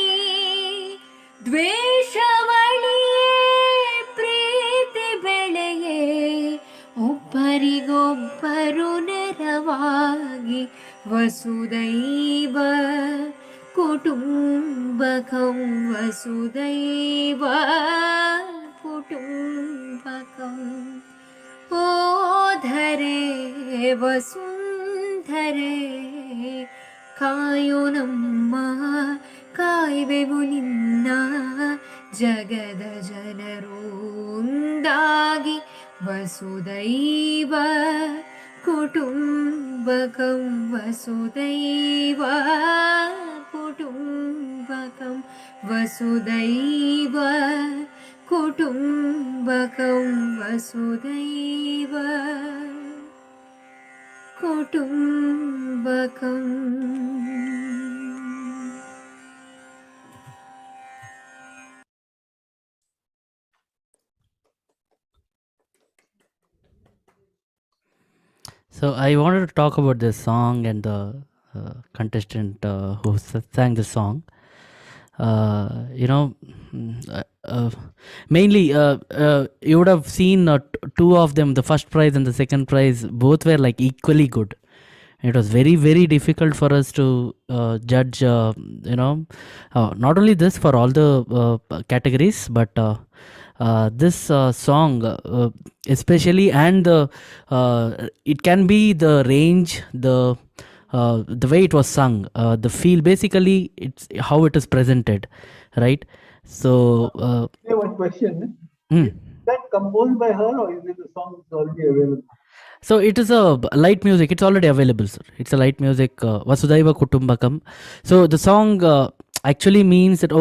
ದ್ವೇಷವಳಿಯೇ ಪ್ರೀತಿ ಬೆಳೆಯೇ ಒಬ್ಬರಿಗೊಬ್ಬರು ನೆರವಾಗಿ ವಸುದೈವ ಕುಟುಂಬಕಂ ವಸುದೈವ ಕುಟುಂಬಕಂ ಓಧರೆ ವಸುಂಧರೆ ಕಾಯೋ ನಮ್ಮ ಕಾಯುವೆವು ನಿನ್ನ ಜಗದ ಜನರು ಒಂದಾಗಿ ವಸುದೈವ ಕುಟುಂಬಕಂ ವಸುದೈವ ಕುಟುಂಬಕಂ ವಸುದೈವ ಕುಟುಂಬಕಂ ವಸುದೈವ ಕುಟುಂಬಕಂ. So I wanted to talk about this song and the contestant who sang the song. Mainly you would have seen two of them, the first prize and the second prize, both were like equally good. It was very, very difficult for us to judge, not only this for all the categories, but this song especially, and it can be the range, the way it was sung, the feel, basically it's how it is presented, right? So one question. Hmm. Is that composed by her or is it the song is already available? So it is a light music. It's already available, sir. It's a light music, Vasudhaiva Kutumbakam. So the song actually means that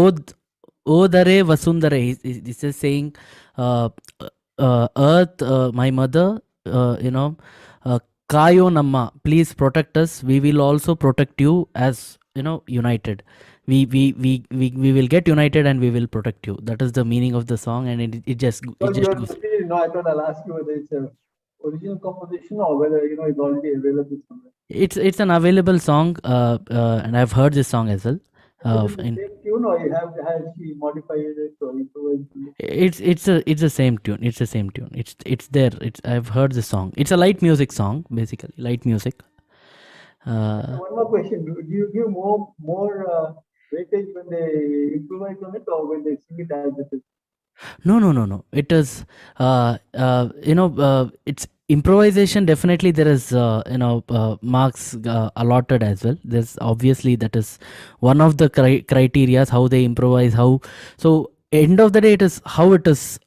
Odare Vasundare. This is saying Earth, my mother, Kayo Namma, please protect us. We will also protect you as united. We will get united and we will protect you. That is the meaning of the song, and it just goes. No, I thought I'll ask you whether it's a original composition or whether it's already available somewhere. It's an available song, and I've heard this song as well. Is it the same tune or has she modified it or improvised it? It's the same tune. It's the same tune. It's there. I've heard the song. It's a light music song, basically light music. One more question: do you give more weightage when they improvise on it or when they sing it as it is? No. It is, it's improvisation. Definitely, there is, marks allotted as well. There's obviously that is one of the criteria, how they improvise, how. So, end of the day, it is how it is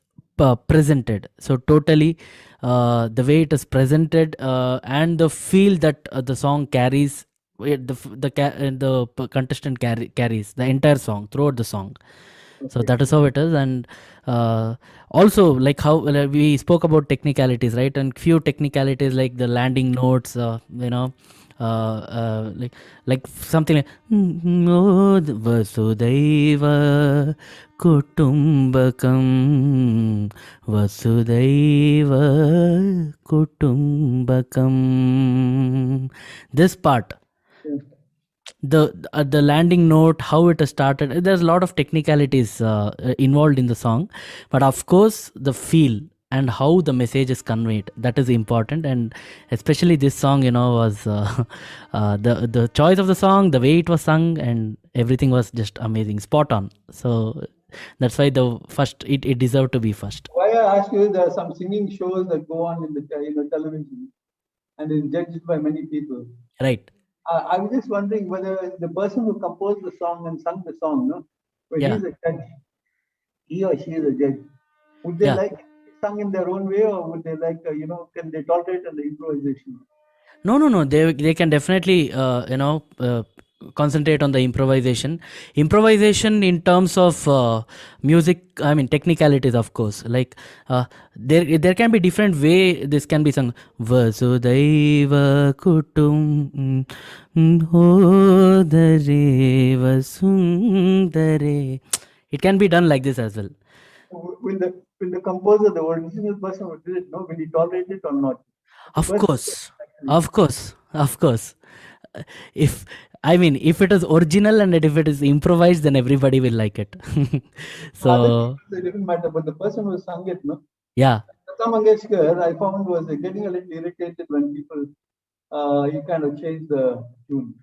presented. So, totally, the way it is presented and the feel that the song carries, the contestant carries the entire song throughout the song. So that is how it is. And also, like how we spoke about technicalities, right? And few technicalities like the landing notes, like something like Vasudhaiva Kutumbakam Vasudhaiva Kutumbakam. This part, the landing note, how it has started, there's a lot of technicalities involved in the song, but of course the feel and how the message is conveyed, that is important. And especially this song was the choice of the song, the way it was sung, and everything was just amazing, spot on. So that's why the first it deserved to be first. Why I ask you, there are some singing shows that go on in the television and is judged by many people, right? I was just wondering whether the person who composed the song and sung the song, when he's a judge, he or she is a judge, would they like it sung in their own way, or would they like, can they tolerate the improvisation? No. They can definitely, concentrate on the improvisation in terms of music, I mean technicalities, of course, like there can be different way this can be sung. Vasudhaiva kutum hodare vasundare. It can be done like this as well. Will the composer, the original person who did it, know, will he tolerate it or not? Of course. If it is original and if it is improvised, then everybody will like it. So it doesn't matter, but the person who sang it, no? Yeah. Lata Mangeshkar, I found, was getting a little irritated when people he kind of changed the tune.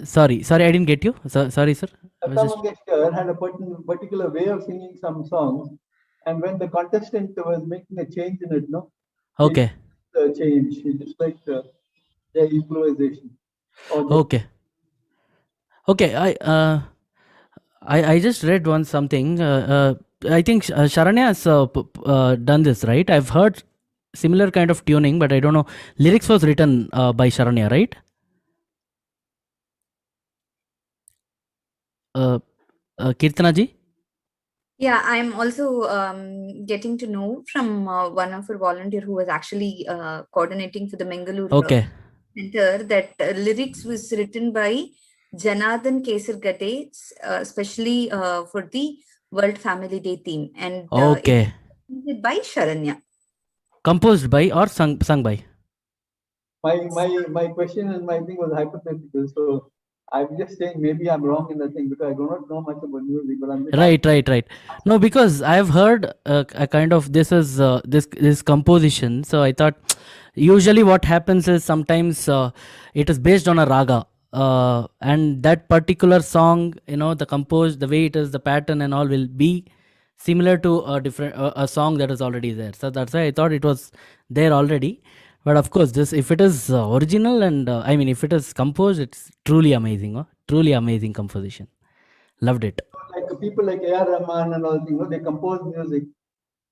Sorry, I didn't get you. Sorry, sir. Lata Mangeshkar had a particular way of singing some songs, and when the contestant was making a change in it, no? Okay. The change, he disliked the improvisation. Okay. I just read something. I think Sharanya has done this, right? I've heard similar kind of tuning, but I don't know. Lyrics was written by Sharanya, right? Kirtana ji? Yeah, I'm also getting to know from one of our volunteer who was actually coordinating for the Mangalore Center that lyrics was written by Janardhan Kesargate, especially for the World Family Day theme, and it was by Sharanya. Composed by or sung by? My question and my thing was hypothetical, so I'm just saying maybe I'm wrong in the thing because I do not know much about music, but I'm right. No, because I have heard a kind of this composition. So I thought usually what happens is sometimes it is based on a raga, and that particular song, the way it is, the pattern and all will be similar to a song that is already there. So that's why I thought it was there already. But of course, if it is original and if it is composed, it's truly amazing. Truly amazing composition. Loved it. Like people like A.R. Rahman and all, they compose music.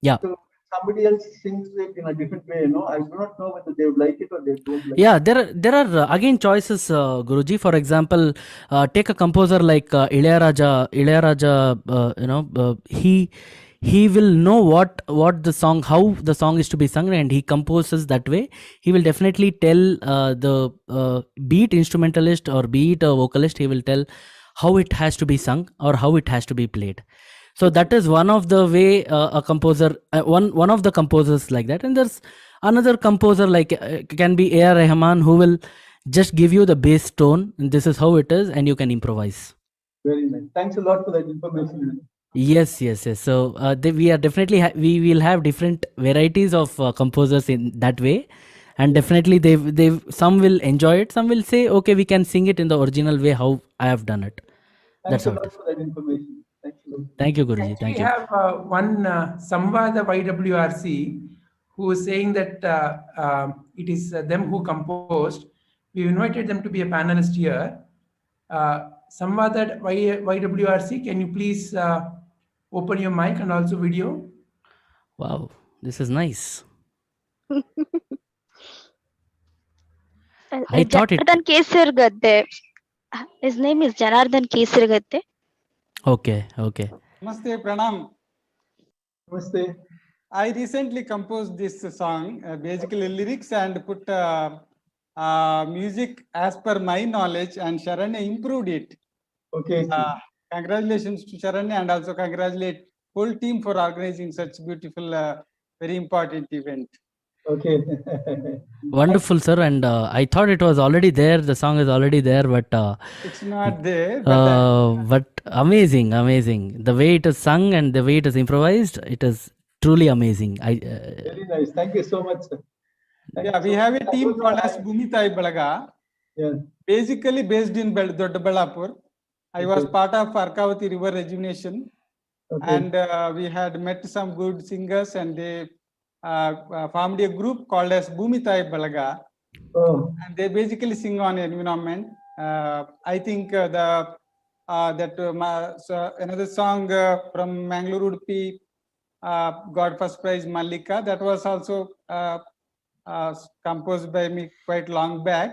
Yeah. So somebody else sings it in a different way, I do not know whether they would like it or they don't like it. There are again choices, Guruji. For example, take a composer like Ilayaraja. He will know what the song, how the song is to be sung, and he composes that way. He will definitely tell the be it instrumentalist or be it a vocalist, he will tell how it has to be sung or how it has to be played. So that is one of the way a composer, one of the composers like that. And there's another composer like can be A.R. Rahman, who will just give you the bass tone, and this is how it is, and you can improvise. Very nice. Thanks a lot for that information. Yes. So we are definitely we will have different varieties of composers in that way, and definitely they some will enjoy it. Some will say, okay, we can sing it in the original way how I have done it. Thanks a lot for that information. Thank you, Guruji. Thank you. We have one Samvada YWRC who is saying that it is them who composed. We invited them to be a panelist here. Samvada YWRC, can you please open your mic and also video? Wow, this is nice. I thought it. Janardhan Kesargate. His name is Janardhan Kesargate. Okay. Namaste, Pranam. Namaste. I recently composed this song, basically lyrics and put music as per my knowledge, and Sharanya improved it. Okay. Congratulations to Sharanya, and also congratulate whole team for organizing such beautiful, very important event. Okay. Wonderful, sir. And I thought it was already there. The song is already there, but it's not there. But amazing. The way it is sung and the way it is improvised, it is truly amazing. Very nice. Thank you so much, sir. Yeah, we have a team called as Bhumitai Balaga. Yeah. Basically based in Doddaballapur. I was part of Arkavati River Rejuvenation, and we had met some good singers, and they formed a group called as Bhumitai Balaga. And they basically sing on environment. I think another song from Mangalore Udupi got first prize, Mallika. That was also composed by me quite long back.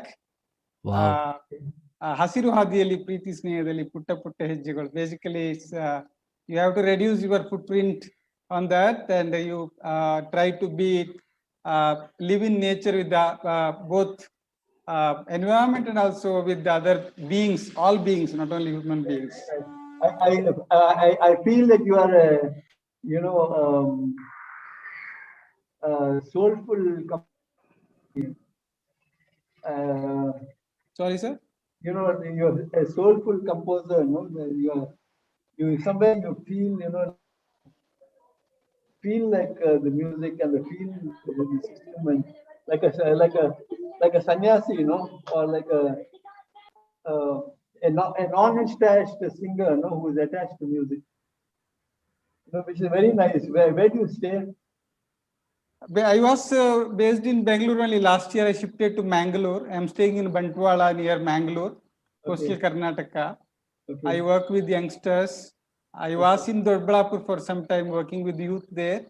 Wow. ಹಸಿರು ಹಾದಿಯಲ್ಲಿ ಪ್ರೀತಿ ಸ್ನೇಹದಲ್ಲಿ ಪುಟ್ಟ ಪುಟ್ಟ ಹೆಜ್ಜೆಗಳು. Basically, it's you have to reduce your footprint on that, and you try to be live in nature with the both environment and also with the other beings, all beings, not only human beings. I feel that you are soulful. Sorry, sir. You're a soulful composer. No, you somewhere you feel like the music and the feel of the system, and like a sannyasi, or like a non-attached singer, who is attached to music, which is very nice. Where do you stay? I was based in Bangalore only. Last year I shifted to Mangalore. I am staying in Bantwala near Mangalore, coastal Karnataka. Okay. I work with youngsters. I was in Dodballapur for some time working with youth there.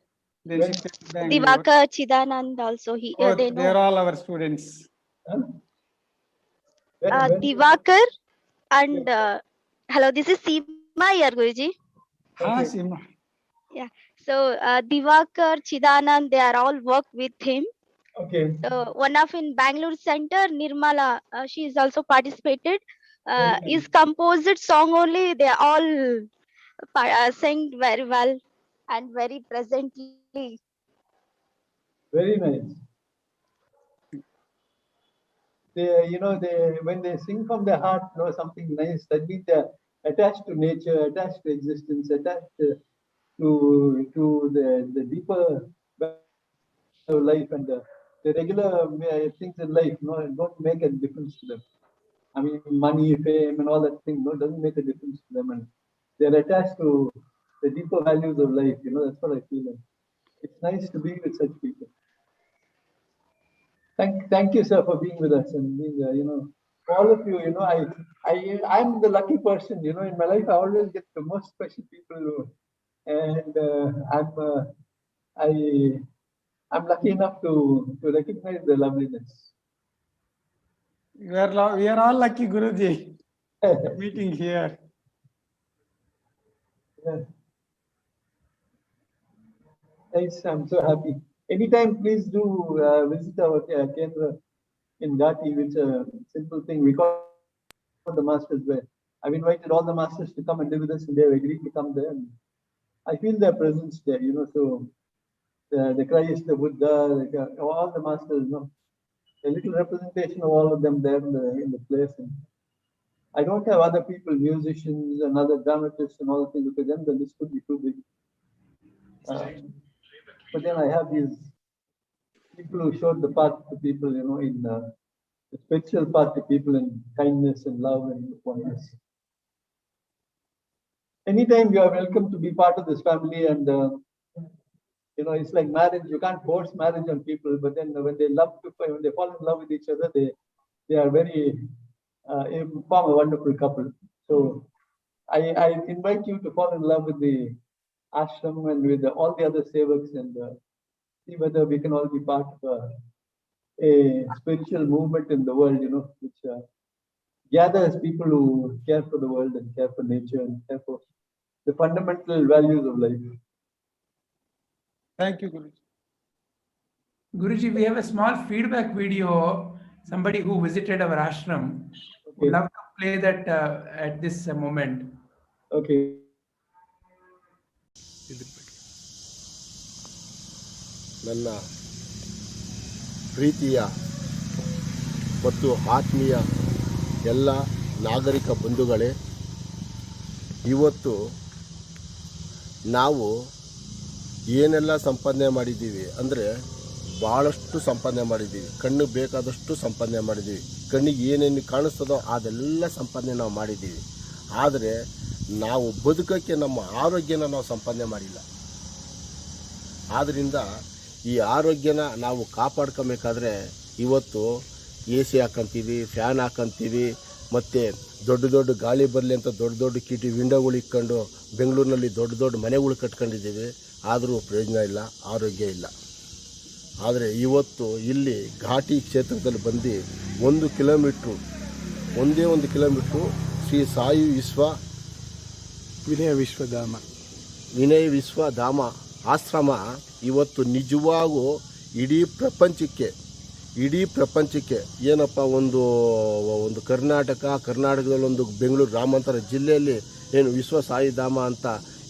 Then shifted to Bangalore. Divakar, Chidanand also. They know. They are all our students. Divakar and hello, this is Seema here, Guruji. Okay. Seema. Yeah. So Divakar, Chidanand, they are all work with him. Okay. So one of in Bangalore Center, Nirmala, she is also participated. Is composed song only. They all sang very well and very presently. Very nice. They, when they sing from their heart, something nice. That means they're attached to nature, attached to existence, attached to the deeper life, and the regular things in life. Don't make a difference to them. I mean, money, fame, and all that thing. Doesn't make a difference to them, and they're attached to the deeper values of life. That's what I feel. And it's nice to be with such people. Thank you, sir, for being with us, and being, all of you. I'm the lucky person. In my life, I always get the most special people, and I'm lucky enough to recognize the loveliness. We are all lucky, Guruji, meeting here. Yeah. Nice. I'm so happy. Anytime, please do visit our Kendra in Gati, which a simple thing. We call the masters where I've invited all the masters to come and live with us, and they have agreed to come there. And I feel their presence there, so the Christ, the Buddha, all the masters, a little representation of all of them there in the place. And I don't have other people, musicians and other dramatists and all the things, because then the list would be too big. But then I have these people who showed the path to people, in the spiritual path to people, in kindness and love and oneness. Anytime you are welcome to be part of this family, and it's like marriage. You can't force marriage on people, but then when they fall in love with each other, they are very form a wonderful couple. So I invite you to fall in love with the ashram and with all the other sevaks, and see whether we can all be part of a spiritual movement in the world, which gathers people who care for the world and care for nature and care for the fundamental values of life. Thank you, Guruji. Guruji, we have a small feedback video. Somebody who visited our ashram. Okay. Would love to play that at this moment. Okay. ನನ್ನ ಪ್ರೀತಿಯ ಮತ್ತು ಆತ್ಮೀಯ ಎಲ್ಲ ನಾಗರಿಕ ಬಂಧುಗಳೇ, ಇವತ್ತು ನಾವು ಏನೆಲ್ಲ ಸಂಪಾದನೆ ಮಾಡಿದ್ದೀವಿ ಅಂದರೆ ಭಾಳಷ್ಟು ಸಂಪಾದನೆ ಮಾಡಿದ್ದೀವಿ. ಕಣ್ಣಿಗೆ ಬೇಕಾದಷ್ಟು ಸಂಪಾದನೆ ಮಾಡಿದ್ದೀವಿ. ಕಣ್ಣಿಗೆ ಏನೇನು ಕಾಣಿಸ್ತದೋ ಅದೆಲ್ಲ ಸಂಪಾದನೆ ನಾವು ಮಾಡಿದ್ದೀವಿ. ಆದರೆ ನಾವು ಬದುಕೋಕ್ಕೆ ನಮ್ಮ ಆರೋಗ್ಯನ ನಾವು ಸಂಪಾದನೆ ಮಾಡಿಲ್ಲ. ಆದ್ದರಿಂದ ಈ ಆರೋಗ್ಯನ ನಾವು ಕಾಪಾಡ್ಕೊಬೇಕಾದ್ರೆ ಇವತ್ತು AC ಹಾಕಂತೀವಿ, ಫ್ಯಾನ್ ಹಾಕಂತೀವಿ, ಮತ್ತು ದೊಡ್ಡ ದೊಡ್ಡ ಗಾಳಿ ಬರಲಿ ಅಂತ ದೊಡ್ಡ ದೊಡ್ಡ ಕಿಟಿ ವಿಂಡೋಗಳು ಇಟ್ಕೊಂಡು ಬೆಂಗಳೂರಿನಲ್ಲಿ ದೊಡ್ಡ ದೊಡ್ಡ ಮನೆಗಳು ಕಟ್ಕೊಂಡಿದ್ದೀವಿ. ಆದರೂ ಪ್ರಯೋಜನ ಇಲ್ಲ, ಆರೋಗ್ಯ ಇಲ್ಲ. ಆದರೆ ಇವತ್ತು ಇಲ್ಲಿ ಘಾಟಿ ಕ್ಷೇತ್ರದಲ್ಲಿ ಬಂದು 1 ಕಿಲೋಮೀಟ್ರು ಒಂದೇ 1 ಕಿಲೋಮೀಟ್ರು ಶ್ರೀ ಸಾಯಿ ವಿನಯ ವಿಶ್ವಧಾಮ ಆಶ್ರಮ ಇವತ್ತು ನಿಜವಾಗೂ ಇಡೀ ಪ್ರಪಂಚಕ್ಕೆ ಏನಪ್ಪ ಒಂದು ಕರ್ನಾಟಕದಲ್ಲಿ ಒಂದು ಬೆಂಗಳೂರು ಗ್ರಾಮಾಂತರ ಜಿಲ್ಲೆಯಲ್ಲಿ ಏನು ವಿಶ್ವ ಸಾಯಿಧಾಮ ಅಂತ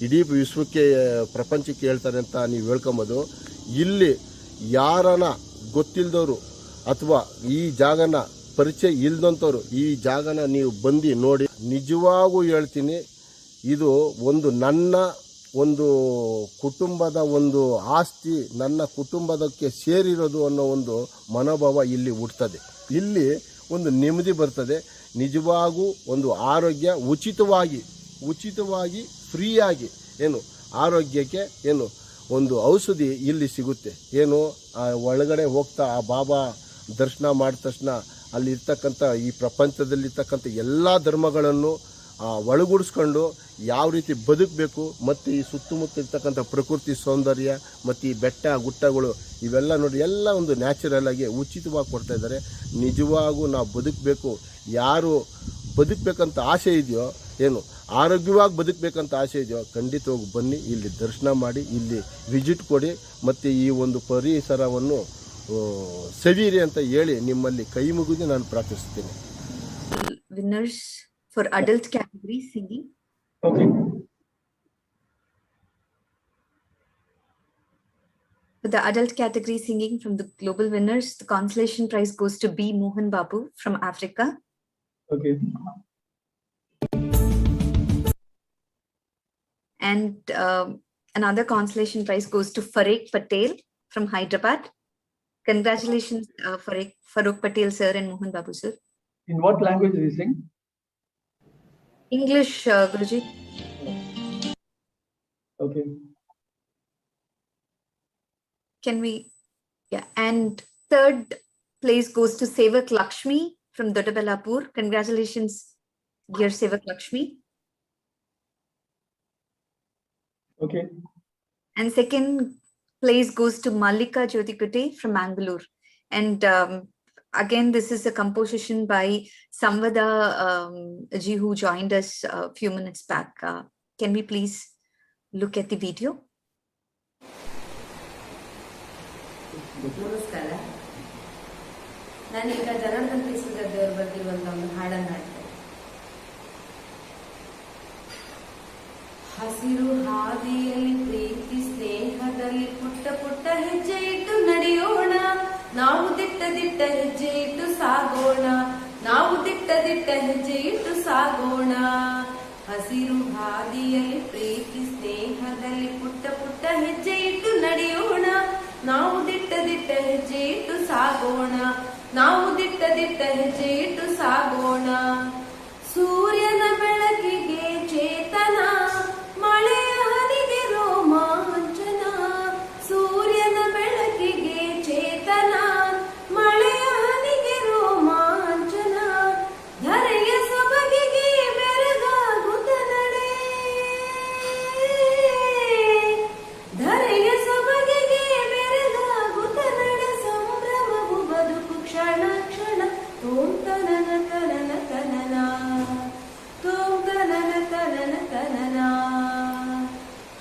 ಇಡೀ ವಿಶ್ವಕ್ಕೆ ಪ್ರಪಂಚಕ್ಕೆ ಹೇಳ್ತಾರೆ ಅಂತ ನೀವು ಹೇಳ್ಕೊಬೋದು. ಇಲ್ಲಿ ಯಾರನ ಗೊತ್ತಿಲ್ಲದವರು ಅಥವಾ ಈ ಜಾಗನ ಪರಿಚಯ ಇಲ್ದಂಥವ್ರು ಈ ಜಾಗನ ನೀವು ಬಂದು ನೋಡಿ. ನಿಜವಾಗೂ ಹೇಳ್ತೀನಿ, ಇದು ನನ್ನ ಕುಟುಂಬದ ಆಸ್ತಿ, ನನ್ನ ಕುಟುಂಬದಕ್ಕೆ ಸೇರಿರೋದು ಅನ್ನೋ ಒಂದು ಮನೋಭಾವ ಇಲ್ಲಿ ಹುಡ್ತದೆ. ಇಲ್ಲಿ ಒಂದು ನೆಮ್ಮದಿ ಬರ್ತದೆ. ನಿಜವಾಗೂ ಒಂದು ಆರೋಗ್ಯ ಉಚಿತವಾಗಿ ಫ್ರೀಯಾಗಿ ಆರೋಗ್ಯಕ್ಕೆ ಒಂದು ಔಷಧಿ ಇಲ್ಲಿ ಸಿಗುತ್ತೆ. ಒಳಗಡೆ ಹೋಗ್ತಾ ಆ ಬಾಬಾ ದರ್ಶನ ಮಾಡಿದ ತಕ್ಷಣ ಅಲ್ಲಿ ಇರ್ತಕ್ಕಂಥ ಈ ಪ್ರಪಂಚದಲ್ಲಿರ್ತಕ್ಕಂಥ ಎಲ್ಲ ಧರ್ಮಗಳನ್ನು ಒಳಗೂಡಿಸ್ಕೊಂಡು ಯಾವ ರೀತಿ ಬದುಕಬೇಕು ಮತ್ತು ಈ ಸುತ್ತಮುತ್ತ ಇರ್ತಕ್ಕಂಥ ಪ್ರಕೃತಿ ಸೌಂದರ್ಯ ಮತ್ತು ಈ ಬೆಟ್ಟ ಗುಟ್ಟಗಳು ಇವೆಲ್ಲ ನೋಡಿ ಎಲ್ಲ ಒಂದು ನ್ಯಾಚುರಲ್ ಆಗಿ ಉಚಿತವಾಗಿ ಕೊಡ್ತಾ ಇದ್ದಾರೆ. ನಿಜವಾಗೂ ನಾವು ಬದುಕಬೇಕು, ಯಾರು ಬದುಕಬೇಕಂತ ಆಸೆ ಇದೆಯೋ ಆರೋಗ್ಯವಾಗಿ ಬದುಕಬೇಕಂತ ಆಸೆ ಇದೆಯೋ ಖಂಡಿತವಾಗಿ ಬನ್ನಿ, ಇಲ್ಲಿ ದರ್ಶನ ಮಾಡಿ, ಇಲ್ಲಿ ವಿಸಿಟ್ ಕೊಡಿ ಮತ್ತು ಈ ಒಂದು ಪರಿಸರವನ್ನು ಸವಿರಿ ಅಂತ ಹೇಳಿ ನಿಮ್ಮಲ್ಲಿ ಕೈ ಮುಗಿದು ನಾನು ಪ್ರಾರ್ಥಿಸುತ್ತೇನೆ. Winners for adult category singing. Okay. For the adult category singing from the global winners, the consolation prize goes to B. Mohan Babu from Africa. Okay. And another consolation prize goes to Farouk Patel from Hyderabad. Congratulations, Farouk Patel sir and Mohan Babu sir. In what language do you sing? English, Guruji. Okay. Can we? Yeah. And third place goes to Sevak Lakshmi from Dodaballapur. Congratulations, dear Sevak Lakshmi. Okay. And second place goes to Mallika Jyotikute from Mangalore. And again, this is a composition by Samvada ji, who joined us a few minutes back. Can we please look at the video? ನಮಸ್ಕಾರ. ನಾನೀಗ ಜನಾರ್ದನ್ ಪಿಸುಗರ್ ದೇವ್ರ ಬಗ್ಗೆ ಒಂದು ಹಾಡನ್ನು ಹಾಡ್ತೇನೆ. ಹಸಿರು ಹಾದಿಯಲ್ಲಿ ಪ್ರೀತಿ ಸ್ನೇಹದಲ್ಲಿ ಪುಟ್ಟ ಪುಟ್ಟ ಹೆಜ್ಜೆ ಇಟ್ಟು ನಡೆಯೋಣ, ನಾವು ದಿಟ್ಟ ಹೆಜ್ಜೆ ಇಟ್ಟು ಸಾಗೋಣ, ನಾವು ದಿಟ್ಟ ಹೆಜ್ಜೆ ಇಟ್ಟು ಸಾಗೋಣ. ಹಸಿರು ಹಾದಿಯಲ್ಲಿ ಪ್ರೀತಿ ಸ್ನೇಹದಲ್ಲಿ ಪುಟ್ಟ ಪುಟ್ಟ ಹೆಜ್ಜೆ ಇಟ್ಟು ನಡೆಯೋಣ, ನಾವು ದಿಟ್ಟ ಹೆಜ್ಜೆ ಇಟ್ಟು ಸಾಗೋಣ, ನಾವು ದಿಟ್ಟ ಹೆಜ್ಜೆ ಇಟ್ಟು ಸಾಗೋಣ. ಸೂರ್ಯನ ಬೆಳಕಿಗೆ ಚೇತನ, ಮಳೆಯ ಹನಿಗೆ ರೋಮಾಂಚನ. ಸೂರ್ಯನ ಬೆಳಕಿಗೆ ಚೇತನ, ಮಳೆಯ ಹನಿಗೆ ರೋಮಾಂಚನ. ಧರೆಯ ಸೊಬಗಿಗೆ ಬೆರಗಾಗುತ್ತ ನಡೆ, ಧರೆಯ ಸೊಬಗಿಗೆ ಬೆರಗಾಗುತ್ತ ನಡೆ. ಸಂಭ್ರಮವು ಬದುಕು ಕ್ಷಣ ಕ್ಷಣ. ತೋಂ ತನನ ತನನ ತನನ, ತೋಂ ತನನ ತನನ ತನನ.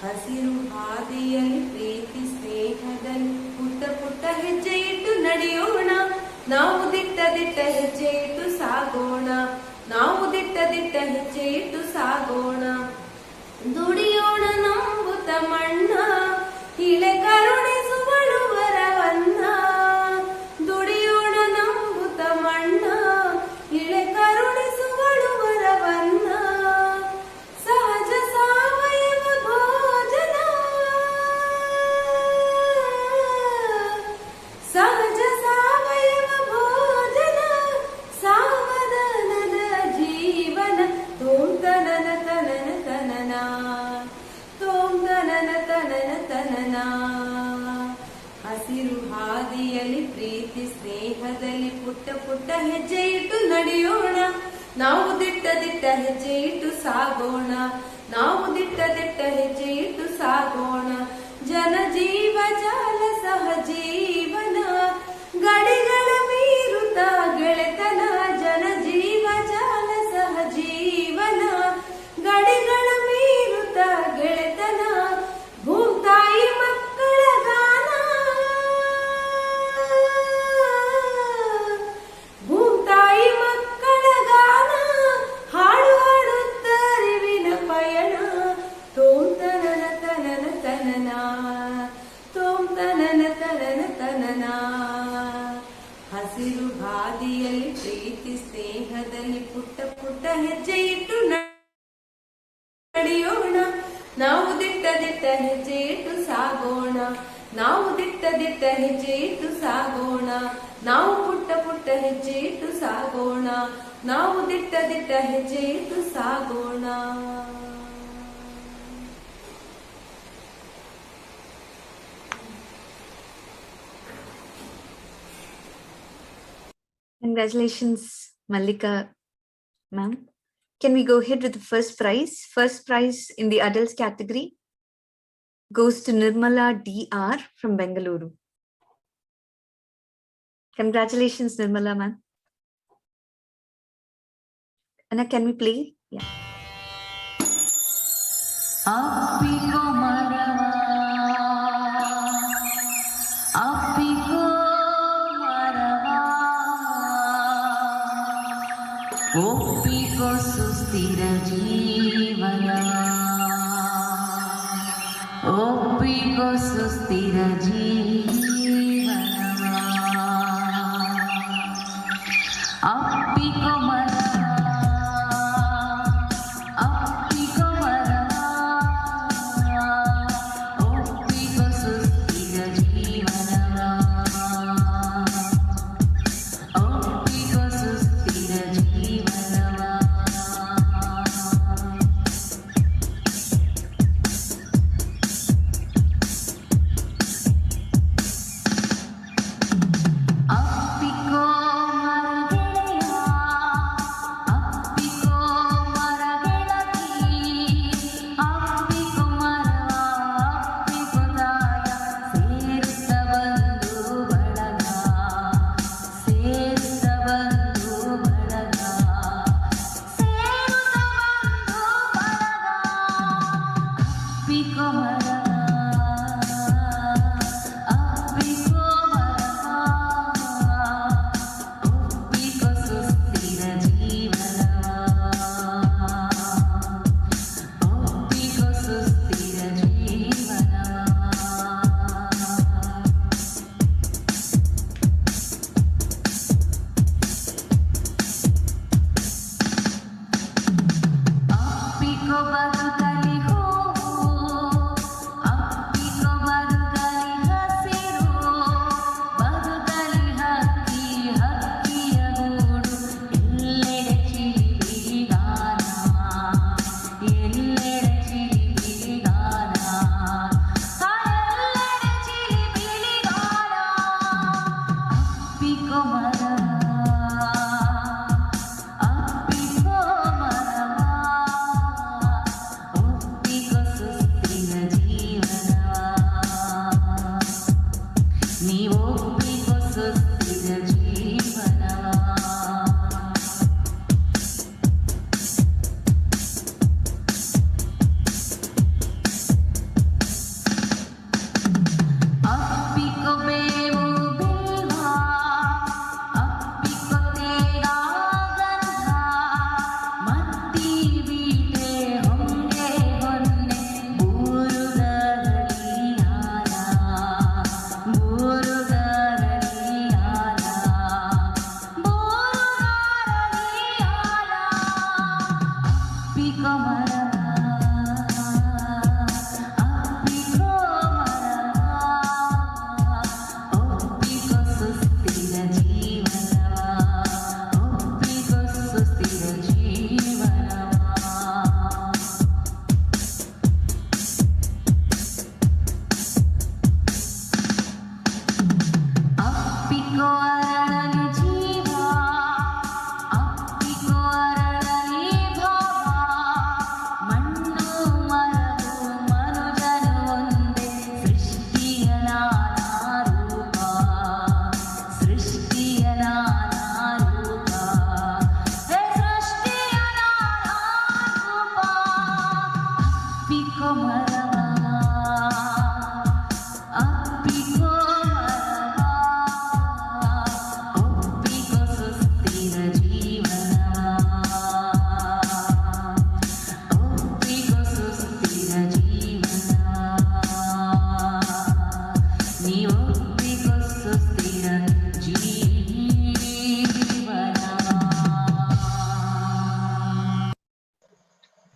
ಹಸಿರು ಹಾದಿಯಲ್ಲಿ ಪ್ರೀತಿ ಸ್ನೇಹದಲ್ಲಿ ಪುಟ್ಟ ಪುಟ್ಟ ಹೆಜ್ಜೆ ಇಟ್ಟು ನಡೆಯೋಣ, ನಾವು ದಿಟ್ಟ ಹೆಜ್ಜೆ ಇಟ್ಟು ಸಾಗೋಣ, ನಾವು ದಿಟ್ಟ ಹೆಜ್ಜೆ ಇಟ್ಟು ಸಾಗೋಣ. ದುಡಿಯೋಣ ನಂಬುತ್ತ ಮಣ್ಣ, ಇಳೆ ಕರುಣಿಸುವಳು ವರವನ್ನ. ದುಡಿಯೋಣ ನಂಬುತ್ತ ಮಣ್ಣ, ಇಳೆ ಕರುಣಿಸುವಳು ವರವನ್ನ. ಸಹಜ ಸಾವಯವ ಭೋಜನ, ಸಹಜ ಸಾವಯವ ಭೋಜನ, ಸಾವಧಾನದ ಜೀವನ. ತೋಂ ತನನ ತನನ ತನನ, ತೋಂ ತನನ ತನನ ತನನ. ಹಸಿರು ಹಾದಿಯಲ್ಲಿ ಪ್ರೀತಿ ಸ್ನೇಹದಲ್ಲಿ ಪುಟ್ಟ ಪುಟ್ಟ ಹೆಜ್ಜೆ ಇಟ್ಟು ನಡೆಯೋಣ, ನಾವು ದಿಟ್ಟ ಹೆಜ್ಜೆ ಇಟ್ಟು ಸಾಗೋಣ, ನಾವು ದಿಟ್ಟ ಹೆಜ್ಜೆ ಇಟ್ಟು ಸಾಗೋಣ. ಜನಜೀವ ಜಾಲ ಸಹಜೀವನ ಗಡಿಗಳ ಮೀರುತ್ತ ಗೆಳೆತನ ಜನಜೀವ ಜಾಲ ಸಹಜೀವನ ಗಡಿಗಳ ಮೀರುತ್ತ ಗೆಳೆತನ ಭೂತಾಯಿ ಮಕ್ಕಳ ಗಾನ ಭೂತಾಯಿ ಮಕ್ಕಳ ಗಾನ ಹಾಡು ಹಾಡುತ್ತ ಅರಿವಿನ ಪಯಣ ತೋಂ ತನನ ತನನ ತನನ ತೋಂ ತನನ ತನನ ತನನ ಹಸಿರು ಹಾದಿಯಲ್ಲಿ ಪ್ರೀತಿ ಸ್ನೇಹದಲ್ಲಿ ಪುಟ್ಟ ಪುಟ್ಟ ಹೆಜ್ಜೆ ಇಟ್ಟು ನಡೆಯೋಣ ನಾವು ದಿಟ್ಟ ದಿಟ್ಟ ಹೆಜ್ಜೆ ಇಟ್ಟು ಸಾಗೋಣ ನಾವು ದಿಟ್ಟ ದಿಟ್ಟ ಹೆಜ್ಜೆ ಇಟ್ಟು ಸಾಗೋಣ ನಾವು ಪುಟ್ಟ ಪುಟ್ಟ ಹೆಜ್ಜೆ ಇಟ್ಟು ಸಾಗೋಣ ನಾವು ದಿಟ್ಟ ದಿಟ್ಟ ಹೆಜ್ಜೆ ಇಟ್ಟು ಸಾಗೋಣ. Congratulations, Mallika ma'am. Can we go ahead with the first prize? First prize in the adults category goes to Nirmala DR from Bengaluru. Congratulations, Nirmala ma'am. Anna, can we play? Yeah. Apiko marava, apiko marava, oppiko sustira jeevana, oppiko sustira jeevana, appiko marava.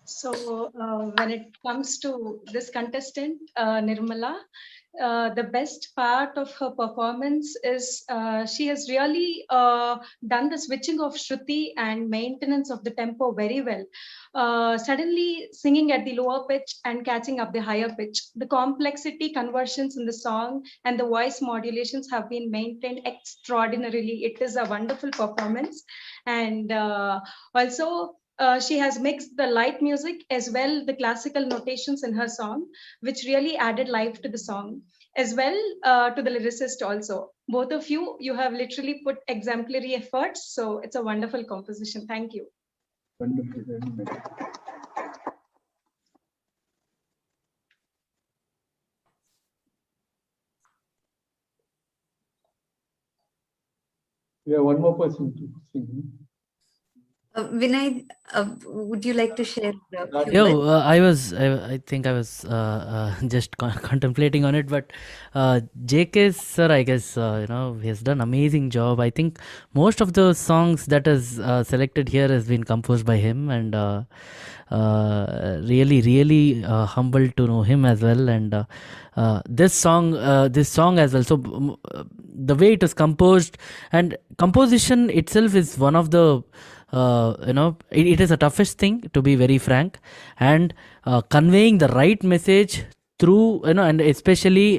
So when it comes to this contestant, Nirmala, the best part of her performance is she has really done the switching of Shruti and maintenance of the tempo very well. Suddenly singing at the lower pitch and catching up the higher pitch. The complexity conversions in the song and the voice modulations have been maintained extraordinarily. It is a wonderful performance. And also, she has mixed the light music as well the classical notations in her song, which really added life to the song, as well to the lyricist also. Both of you, you have literally put exemplary efforts. So it's a wonderful composition. Thank you. Wonderful, very nice. We have one more person to sing. Vinay, would you like to share? I think I was just contemplating on it, but JK sir, I guess he has done amazing job. I think most of the songs that is selected here has been composed by him, and really humbled to know him as well. And this song as well. So the way it is composed, and composition itself is one of the it is a toughest thing, to be very frank, and conveying the right message through and especially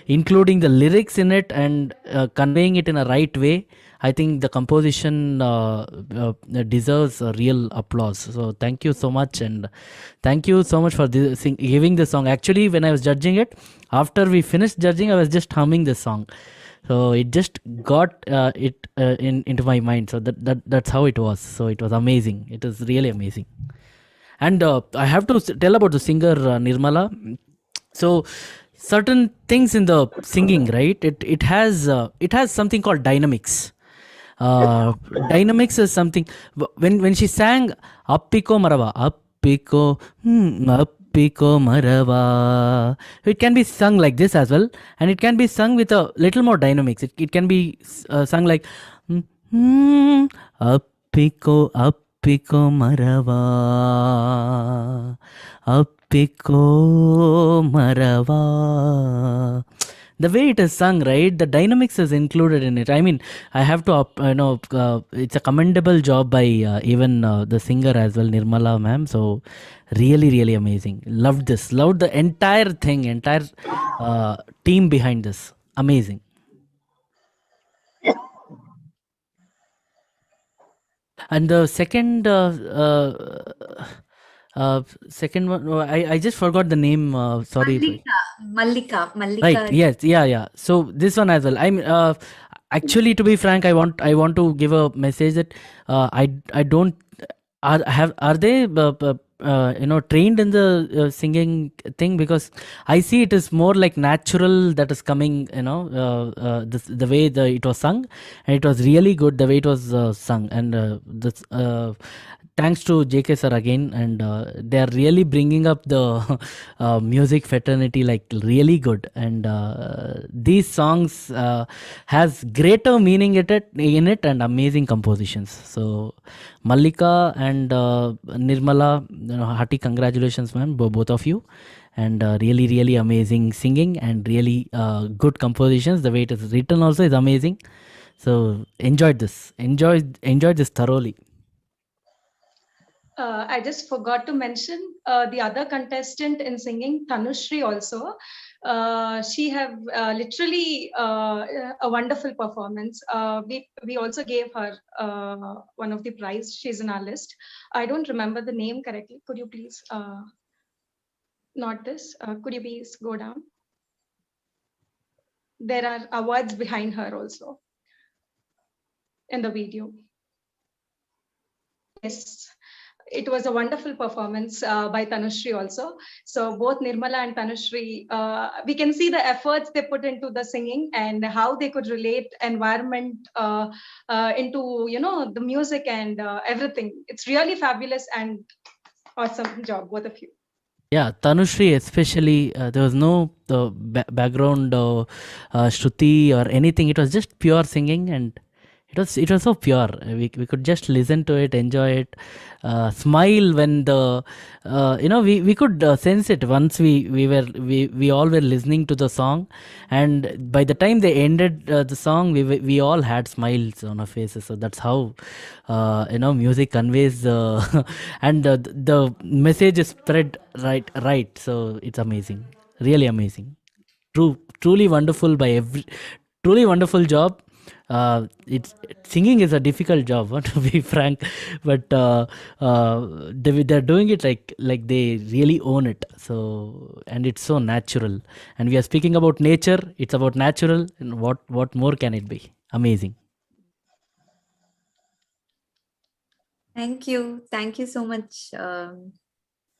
including the lyrics in it and conveying it in a right way. I think the composition deserves a real applause. So thank you so much, and thank you so much for giving the song. Actually, when I was judging it, after we finished judging, I was just humming the song. So it just got into my mind. So that's how it was. So it was amazing. It was really amazing. And I have to tell about the singer Nirmala. So certain things in the singing, right? It has something called dynamics. Dynamics is something when she sang Appiko Marava, Appiko Appiko Marava, it can be sung like this as well, and it can be sung with a little more dynamics. It can be sung like Appiko Marava, Appiko Marava. The way it is sung, right? The dynamics is included in it. I mean, I have to, it's a commendable job by even the singer as well, Nirmala ma'am. So really amazing. Loved this. Loved the entire thing, entire team behind this. Amazing. And the second one, I just forgot the name. Sorry. Mallika. Right. Yes. Yeah. So this one as well. I'm actually, to be frank, I want to give a message that I don't are they trained in the singing thing, because I see it is more like natural that is coming. The way it was sung, and it was really good the way it was sung, and this. Thanks to JK sir again, and they are really bringing up the music fraternity like really good, and these songs has greater meaning in it and amazing compositions. So Mallika and Nirmala, hearty congratulations ma'am, both of you, and really amazing singing and really good compositions. The way it is written also is amazing. So enjoyed this thoroughly. I just forgot to mention the other contestant in singing, Tanushri also. She have literally a wonderful performance. We also gave her one of the prize. She's in our list. I don't remember the name correctly. Could you please, not this, could you please go down? There are awards behind her also in the video. Yes. It was a wonderful performance by Tanushri also. So both Nirmala and Tanushri, we can see the efforts they put into the singing and how they could relate environment into the music and everything. It's really fabulous and awesome job, both of you. Yeah, Tanushri especially, there was no background Shruti or anything. It was just pure singing, and it was so pure. We could just listen to it, enjoy it, smile when the we could sense it once we all were listening to the song, and by the time they ended the song, we all had smiles on our faces. So that's how music conveys and the message is spread right. So it's amazing, really amazing. Truly wonderful truly wonderful job. It's singing is a difficult job, to be frank, but they're doing it like they really own it. So, and it's so natural. And we are speaking about nature. It's about natural, and what more can it be? Amazing. Thank you so much,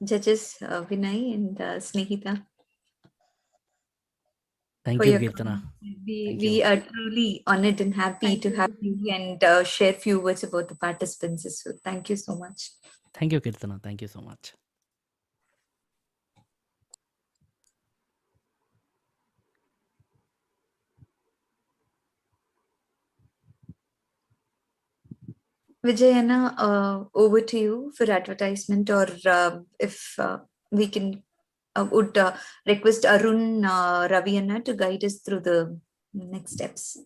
judges Vinay and Snehita. Thank you, Kirtana. We are truly honored and happy to have you and share few words about the participants as well. Thank you so much. Thank you, Kirtana. Thank you so much. Vijayana, over to you for advertisement, or if we can would request Arun Raviana to guide us through the next steps.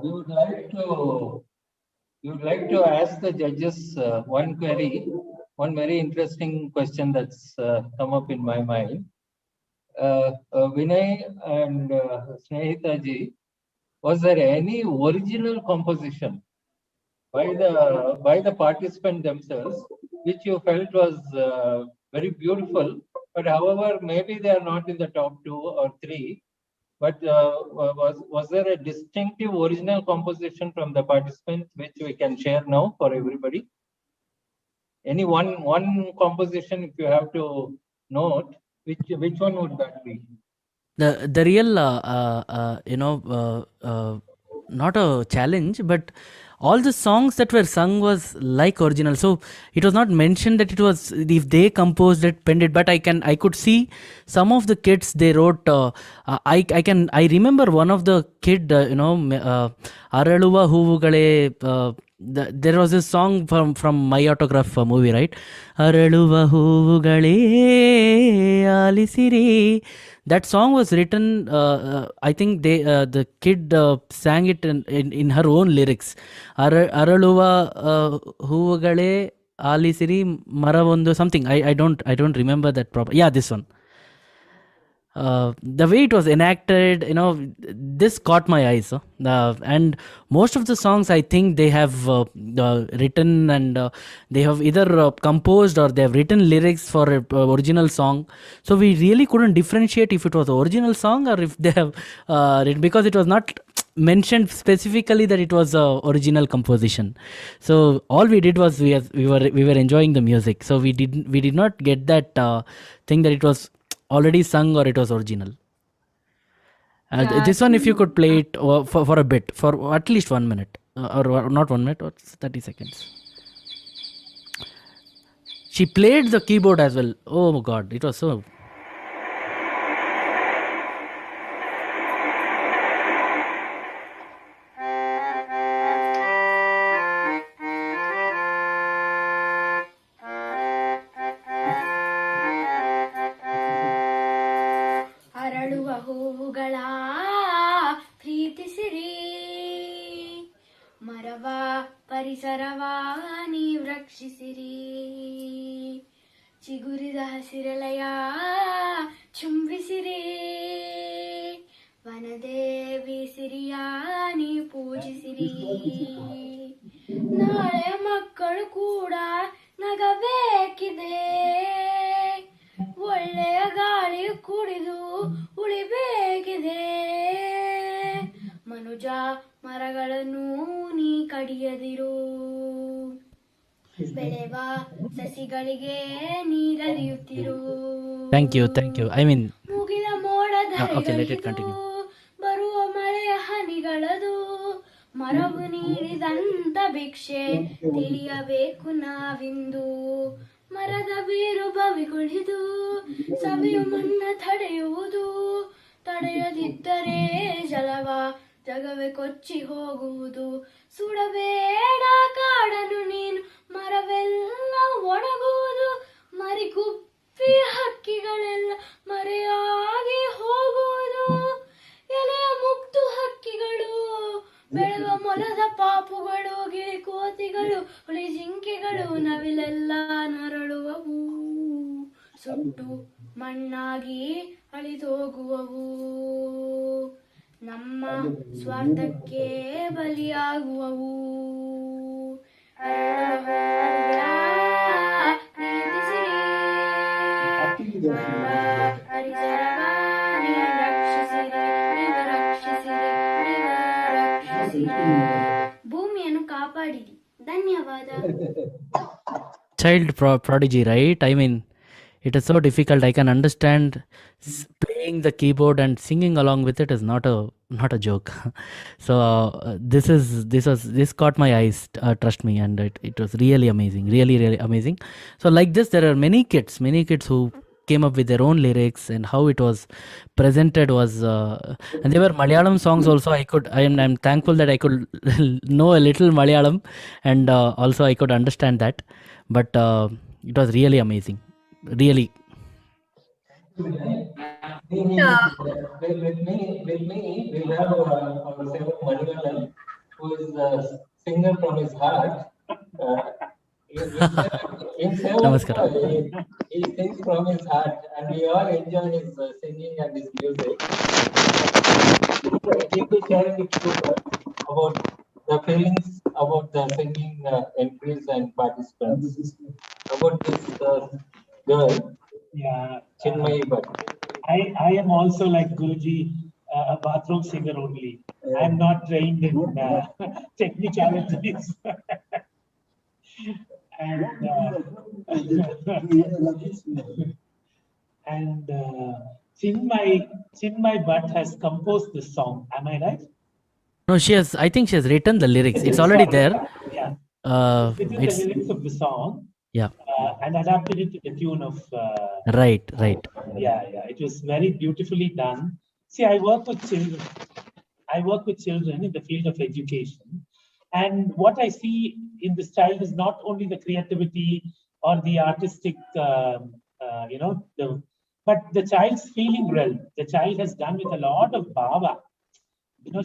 We would like to ask the judges one query, one very interesting question that's come up in my mind. Vinay and Snehita ji, was there any original composition by the participant themselves which you felt was very beautiful, but however maybe they are not in the top 2 or 3, but was there a distinctive original composition from the participants which we can share now for everybody? Any one composition, if you have to note, which one would that be? The real not a challenge, but all the songs that were sung was like original. So it was not mentioned that it was if they composed it, penned it, but I could see some of the kids they wrote. I remember one of the kid, Araluva Huvugale. There was a song from My Autograph movie, right? Araluva Huvugale Alisiri. That song was written, I think the kid sang it in her own lyrics. Araluva Huvugale Alisiri Maravondu something. I don't remember that proper. Yeah, this one. The way it was enacted, this caught my eyes. And most of the songs, I think they have written and they have either composed or they have written lyrics for an original song. So we really couldn't differentiate if it was an original song or if they have written, because it was not mentioned specifically that it was a original composition. So all we did was we were enjoying the music. So we did not get that thing that it was already sung or it was original. This one, if you could play it for a bit, for at least 1 minute, or not 1 minute, or 30 seconds. She played the keyboard as well. Oh my God, it was so. ಪರಿಸರವಾ ನೀವ್ ರಕ್ಷಿಸಿರಿ ಚಿಗುರಿದ ಹಸಿರೆಲೆಯ ಚುಂಬಿಸಿರಿ ವನದೇವಿ ಸಿರಿಯ ನೀ ಪೂಜಿಸಿರಿ ನಾಳೆ ಮಕ್ಕಳು ಕೂಡ ನಗಬೇಕಿದೆ ಒಳ್ಳೆಯ ಗಾಳಿ ಕುಡಿದು ಉಳಿಬೇಕಿದೆ ಮನುಜ ಮರಗಳನ್ನು ನೀ ಕಡಿಯದಿರು ಬೆಳೆವ ಸಸಿಗಳಿಗೆ ನೀರರಿಯುತ್ತಿರು Thank you. I mean, ಮುಗಿದ ಮೋಡದ okay, let it continue. ಬರುವ ಮಳೆಯ ಹನಿಗಳದು ಮರವು ನೀಡಿದಂತ ಭಿಕ್ಷೆ ತಿಳಿಯಬೇಕು ನಾವಿಂದು ಮರದ ಬೇರು ಬವಿಗುಳಿದು ಸವಿಯು ಮಣ್ಣ ತಡೆಯುವುದು ತಡೆಯದಿದ್ದರೆ ಜಲವ ಜಗವೇ ಕೊಚ್ಚಿ ಹೋಗುವುದು. ಸುಡಬೇಡ ಕಾಡನು ನೀನು, ಮರವೆಲ್ಲ ಒಣಗುವುದು. ಮರಿಗುಪ್ಪಿ ಹಕ್ಕಿಗಳೆಲ್ಲ ಮರೆಯಾಗಿ ಹೋಗುವುದು. ಎಲೆಯ ಮುಕ್ತು ಹಕ್ಕಿಗಳು, ಬೆಳೆಯುವ ಮೊಲದ ಪಾಪುಗಳು, ಗಿಳಿಕೋತಿಗಳು, ಹುಳಿ ಜಿಂಕೆಗಳು, ನವಿಲೆಲ್ಲ ನರಳುವವು. ಸುಟ್ಟು ಮಣ್ಣಾಗಿ ಅಳಿದೋಗುವವು. ನಮ್ಮ ಸ್ವಾರ್ಥಕ್ಕೆ ಬಲಿಯಾಗುವವು. ಭೂಮಿಯನ್ನು ಕಾಪಾಡಿರಿ. ಧನ್ಯವಾದ. Child prodigy, right? I mean, it is so difficult. I can understand playing the keyboard and singing along with it is not a joke. So this caught my eyes, trust me, and it was really amazing, really amazing. So like this, there are many kids who came up with their own lyrics, and how it was presented was and they were Malayalam songs also. I'm thankful that I could know a little Malayalam, and also I could understand that, but it was really amazing, really. With me, we have our Sevan Madhivanan, who is a singer from his heart. Namaskaram. He sings from his heart, and we all enjoy his singing and his music. He will share with you about the feelings about the singing entries and participants. About this girl, Chinmayi Bhatt. I am also like Guruji, a bathroom singer only. I am not trained in technicalities. And Chinmayi Bhatt has composed this song. Am I right? No, I think she has written the lyrics. It's already there. Yeah. Written It's the lyrics of the song. Yeah. And adapted it to the tune of. Right. Yeah. It was very beautifully done. See, I work with children in the field of education. And what I see in this child is not only the creativity or the artistic, but the child's feeling realm. The child has done with a lot of bhava.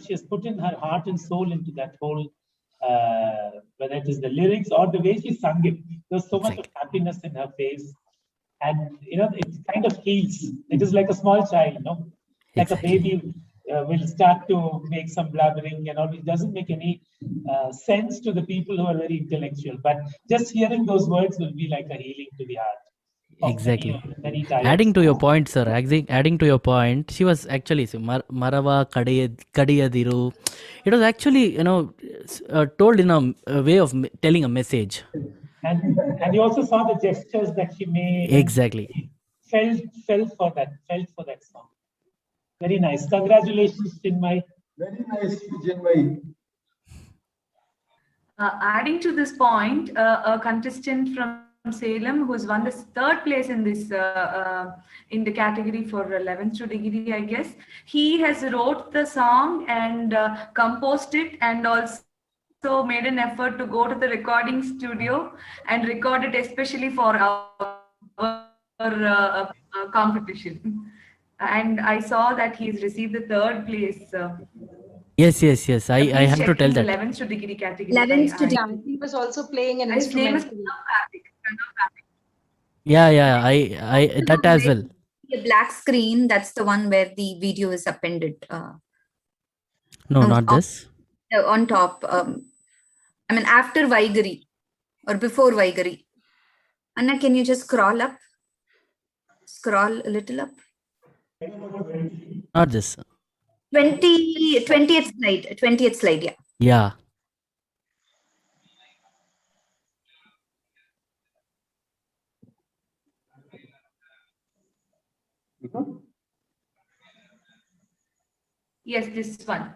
She has put in her heart and soul into that whole, whether it is the lyrics or the way she sung it. There's so much of happiness in her face. And, it kind of heals. It is like a small child, like a baby will start to make some blabbering and all. It doesn't make any sense to the people who are very intellectual. But just hearing those words will be like a healing to the heart. Exactly. Many times. Adding to your point, sir, adding to your point, she was actually Marava Kadiyadiru. It was actually, told in a way of telling a message. And you also saw the gestures that she made. Exactly. Felt for that song. Very nice. Congratulations, Chinmayi. Very nice, Chinmayi. Adding to this point, a contestant from Salem who's won the third place in this in the category for 11th to degree, I guess. He has wrote the song and composed it, and also made an effort to go to the recording studio and record it especially for our competition. And I saw that he's received the third place. Yes. I have to tell that. 11th to degree category. 11th to degree. He was also playing an His name is instrument. Yeah. I that as well. The black screen, that's the one where the video is appended. No, not this. On top. After Vaigari or before Vaigari. Anna, can you just scroll up? Scroll a little up. Not this. 20th slide, yeah. Yeah. Yes, this one.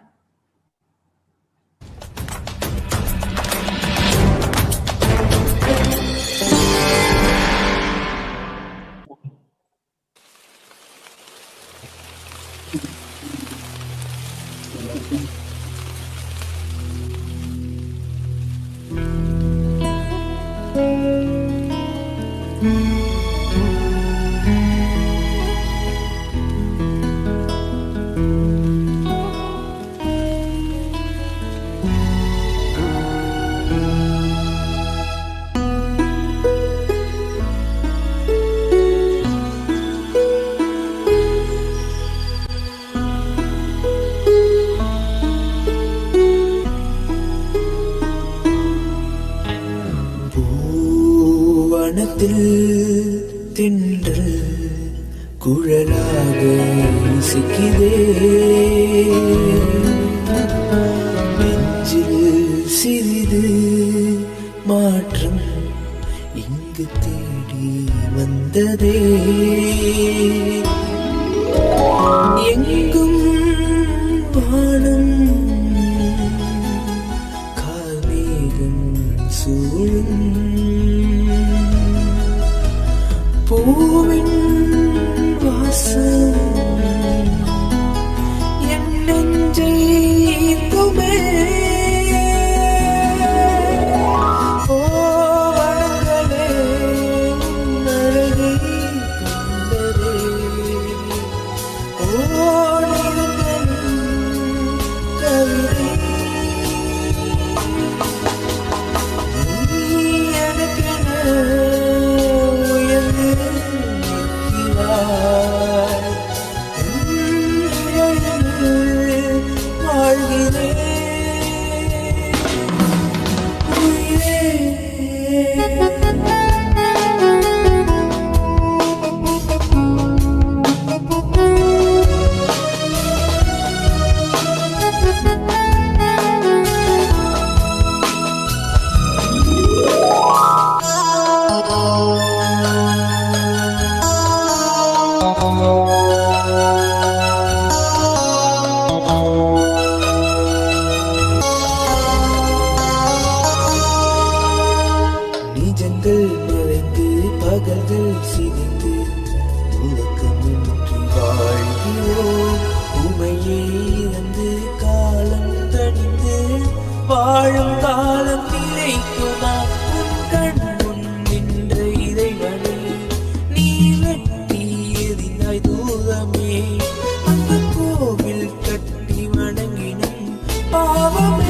பூவனத்தில் தின்றல் குழலாக இசைக்குதே, நெஞ்சில் சிறிது மாற்றம் இங்கு தேடி வந்ததே, எங்கும் வானம் கார்மேகம் சூழும், பூவின் வாசம் என் நெஞ்சை ஈர்க்குமே. ஓ வளங்களே உன் அழகை கண்டதே, ஓ நிறங்களின் கவிதை, நீ எனக்கென உயர்ந்து நிற்கிறாய், உன் நிழலில் வாழ்கிறேன் உயிரே. நிஜங்கள் மறைந்து பகல்கள் சிதைந்து உறக்கமின்றி வாழ்கிறோம், உமையே இறந்து காலம் தணிந்து வாழும் காலம் கிடைக்குமா? உன் கண் முன் நின்ற இறைவனை நீ வெட்டி எறிந்தாய் தூரமே, அந்த கோவில் கட்டி வணங்கினும் பாவமே.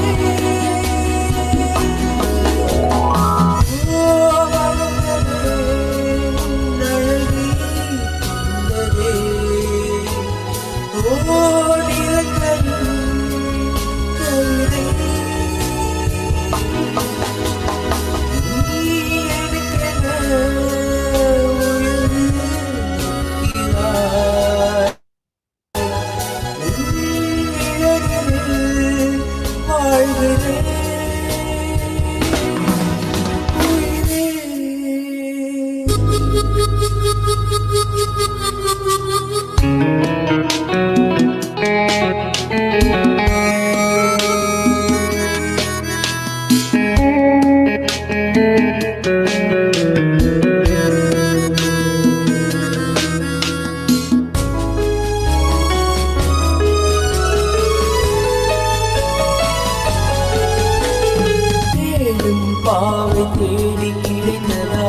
தேடும் பாவை தேடி கிடைத்ததா,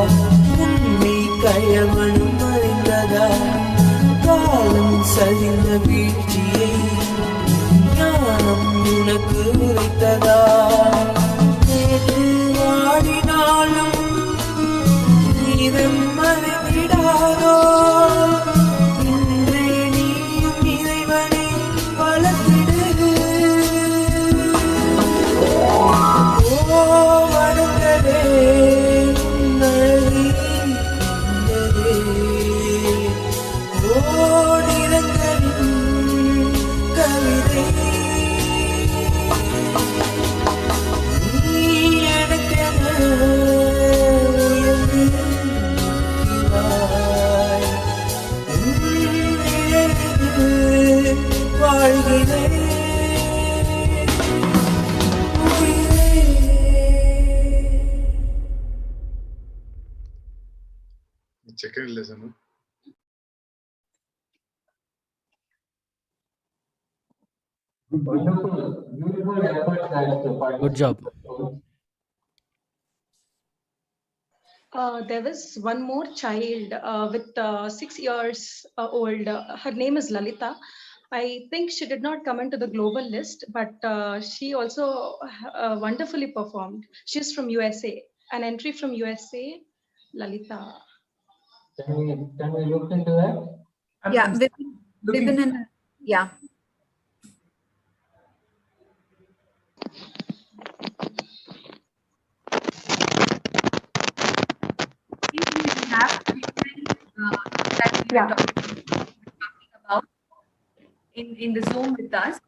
உண்மை கயவனும் அறிந்ததா, காலம் சரிந்த வீழ்ச்சியை ஞானம் உனக்கு உரைத்ததா, நேற்று வாடினாலும் நீதம் மறைந்திடாதோ, இன்றே நீயும் இறைவனை வளர்த்திடு. ஓ வணங்கலே உன் அழகை கண்டதே, ஓ நிறங்களின் கவிதை, நீ எனக்கென உயர்ந்து நிற்கிறாய், உன் நிழலில் வாழ்கிறேன் உயிரே. Second lesson. Beautiful effort that Good job. There was one more child with 6 years old. Her name is Lalita. I think she did not come into the global list, but she also wonderfully performed. She's from USA. An entry from USA, Lalita. Can we look into that? Yeah, Vipin and yeah. That we are talking about in the Zoom with us.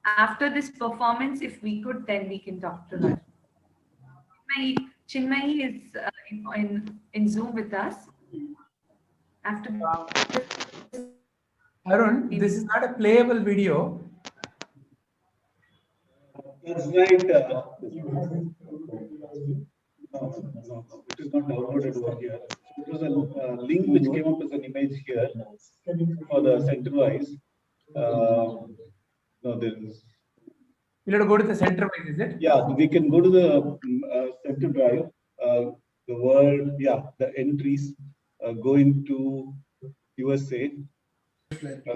After this performance, if we could, then we can talk to her. Chinmayi is in Zoom with us. After Arun, this is not a playable video. That's right. No, it is not downloaded over here. It was a link which came up as an image here for the center-wise. No, there is. We'll have to go to the center-wise, is it? Yeah, we can go to the center drive. The word, yeah, the entries go into USA.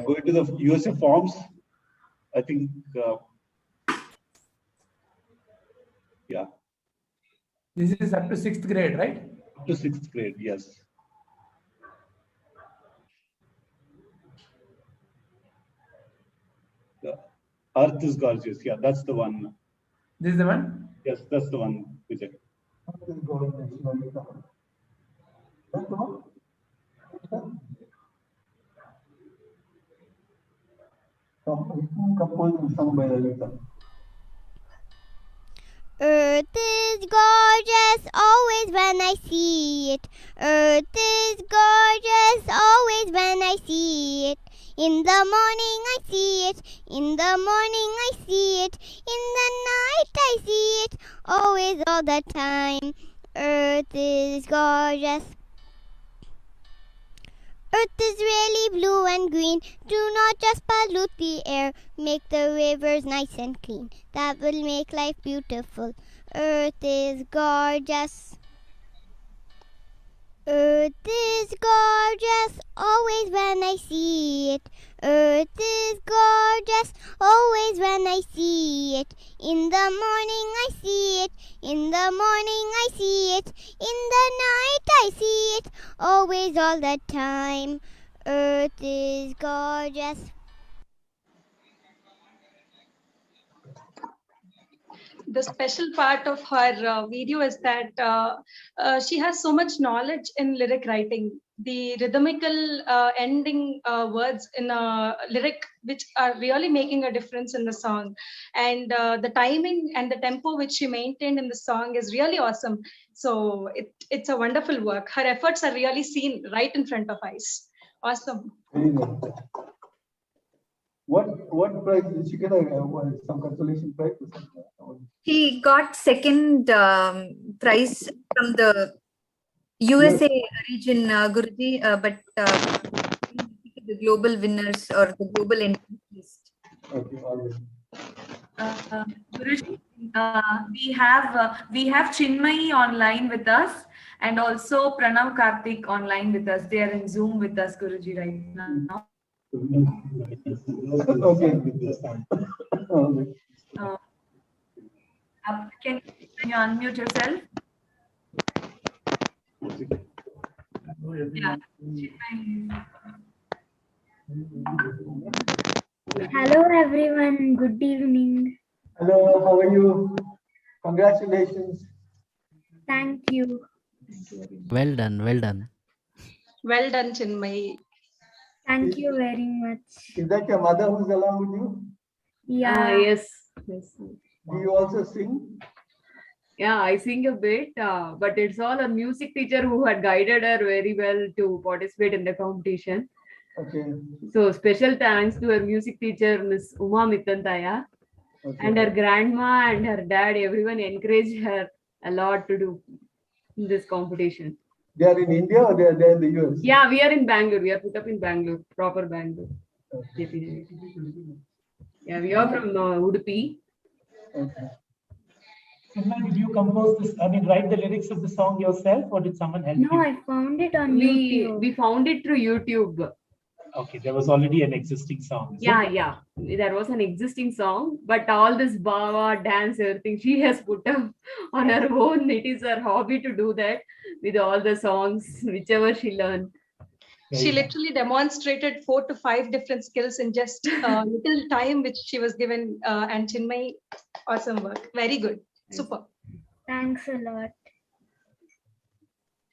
Go into the USA forms. I think. Yeah. This is up to 6th grade, right? Up to 6th grade, yes. The Earth is gorgeous. Yeah, that's the one. This is the one? Yes, that's the one, Vijay. Earth is gorgeous always when I see it. Earth is gorgeous always when I see it. In the morning I see it. In the morning I see it. In the night I see it. Always, all the time. Earth is gorgeous. Earth is really blue and green. Do not just pollute the air. Make the rivers nice and clean. That will make life beautiful. Earth is gorgeous. Earth is gorgeous always when I see it. Earth is gorgeous always when I see it. In the morning I see it. In the morning I see it. In the night I see it. Always, all the time. Earth is gorgeous. The special part of her video is that she has so much knowledge in lyric writing. The rhythmical ending words in a lyric which are really making a difference in the song, and the timing and the tempo which she maintained in the song is really awesome. So it's a wonderful work. Her efforts are really seen right in front of eyes. Awesome. What prize did she get? Some consolation prize? He got second prize from the USA region, Guruji, but the global winners or the global entry list. Okay, all right. Guruji, we have Chinmayi online with us, and also Pranav Karthik online with us. They are in Zoom with us, Guruji, right now. Okay. Can you unmute yourself? Yeah. Hello everyone, good evening. Hello, how are you? Congratulations. Thank you. Well done, well done. Well done, Chinmayi. Thank you very much. Is that your mother who's along with you? Yeah. Yes. Do you also sing? Yeah, I sing a bit, but it's all a music teacher who had guided her very well to participate in the competition. Okay. So special thanks to her music teacher, Miss Uma Mitantaya, and her grandma and her dad. Everyone encouraged her a lot to do in this competition. They are in India or they are there in the US? Yeah, we are in Bangalore. We are put up in Bangalore, proper Bangalore. Yeah, we are from Udupi. Okay. Chinmay, did you compose this? I mean, write the lyrics of the song yourself, or did someone help No, you? I found it on We YouTube. found it through YouTube. Okay, there was already an existing song. is it? Yeah. There was an existing song, but all this Baba dance, everything she has put up on her own. It is her hobby to do that with all the songs, whichever she learned. She literally demonstrated 4 to 5 different skills in just a little time which she was given. And Chinmay, awesome work. Very good. Super. Thanks a lot.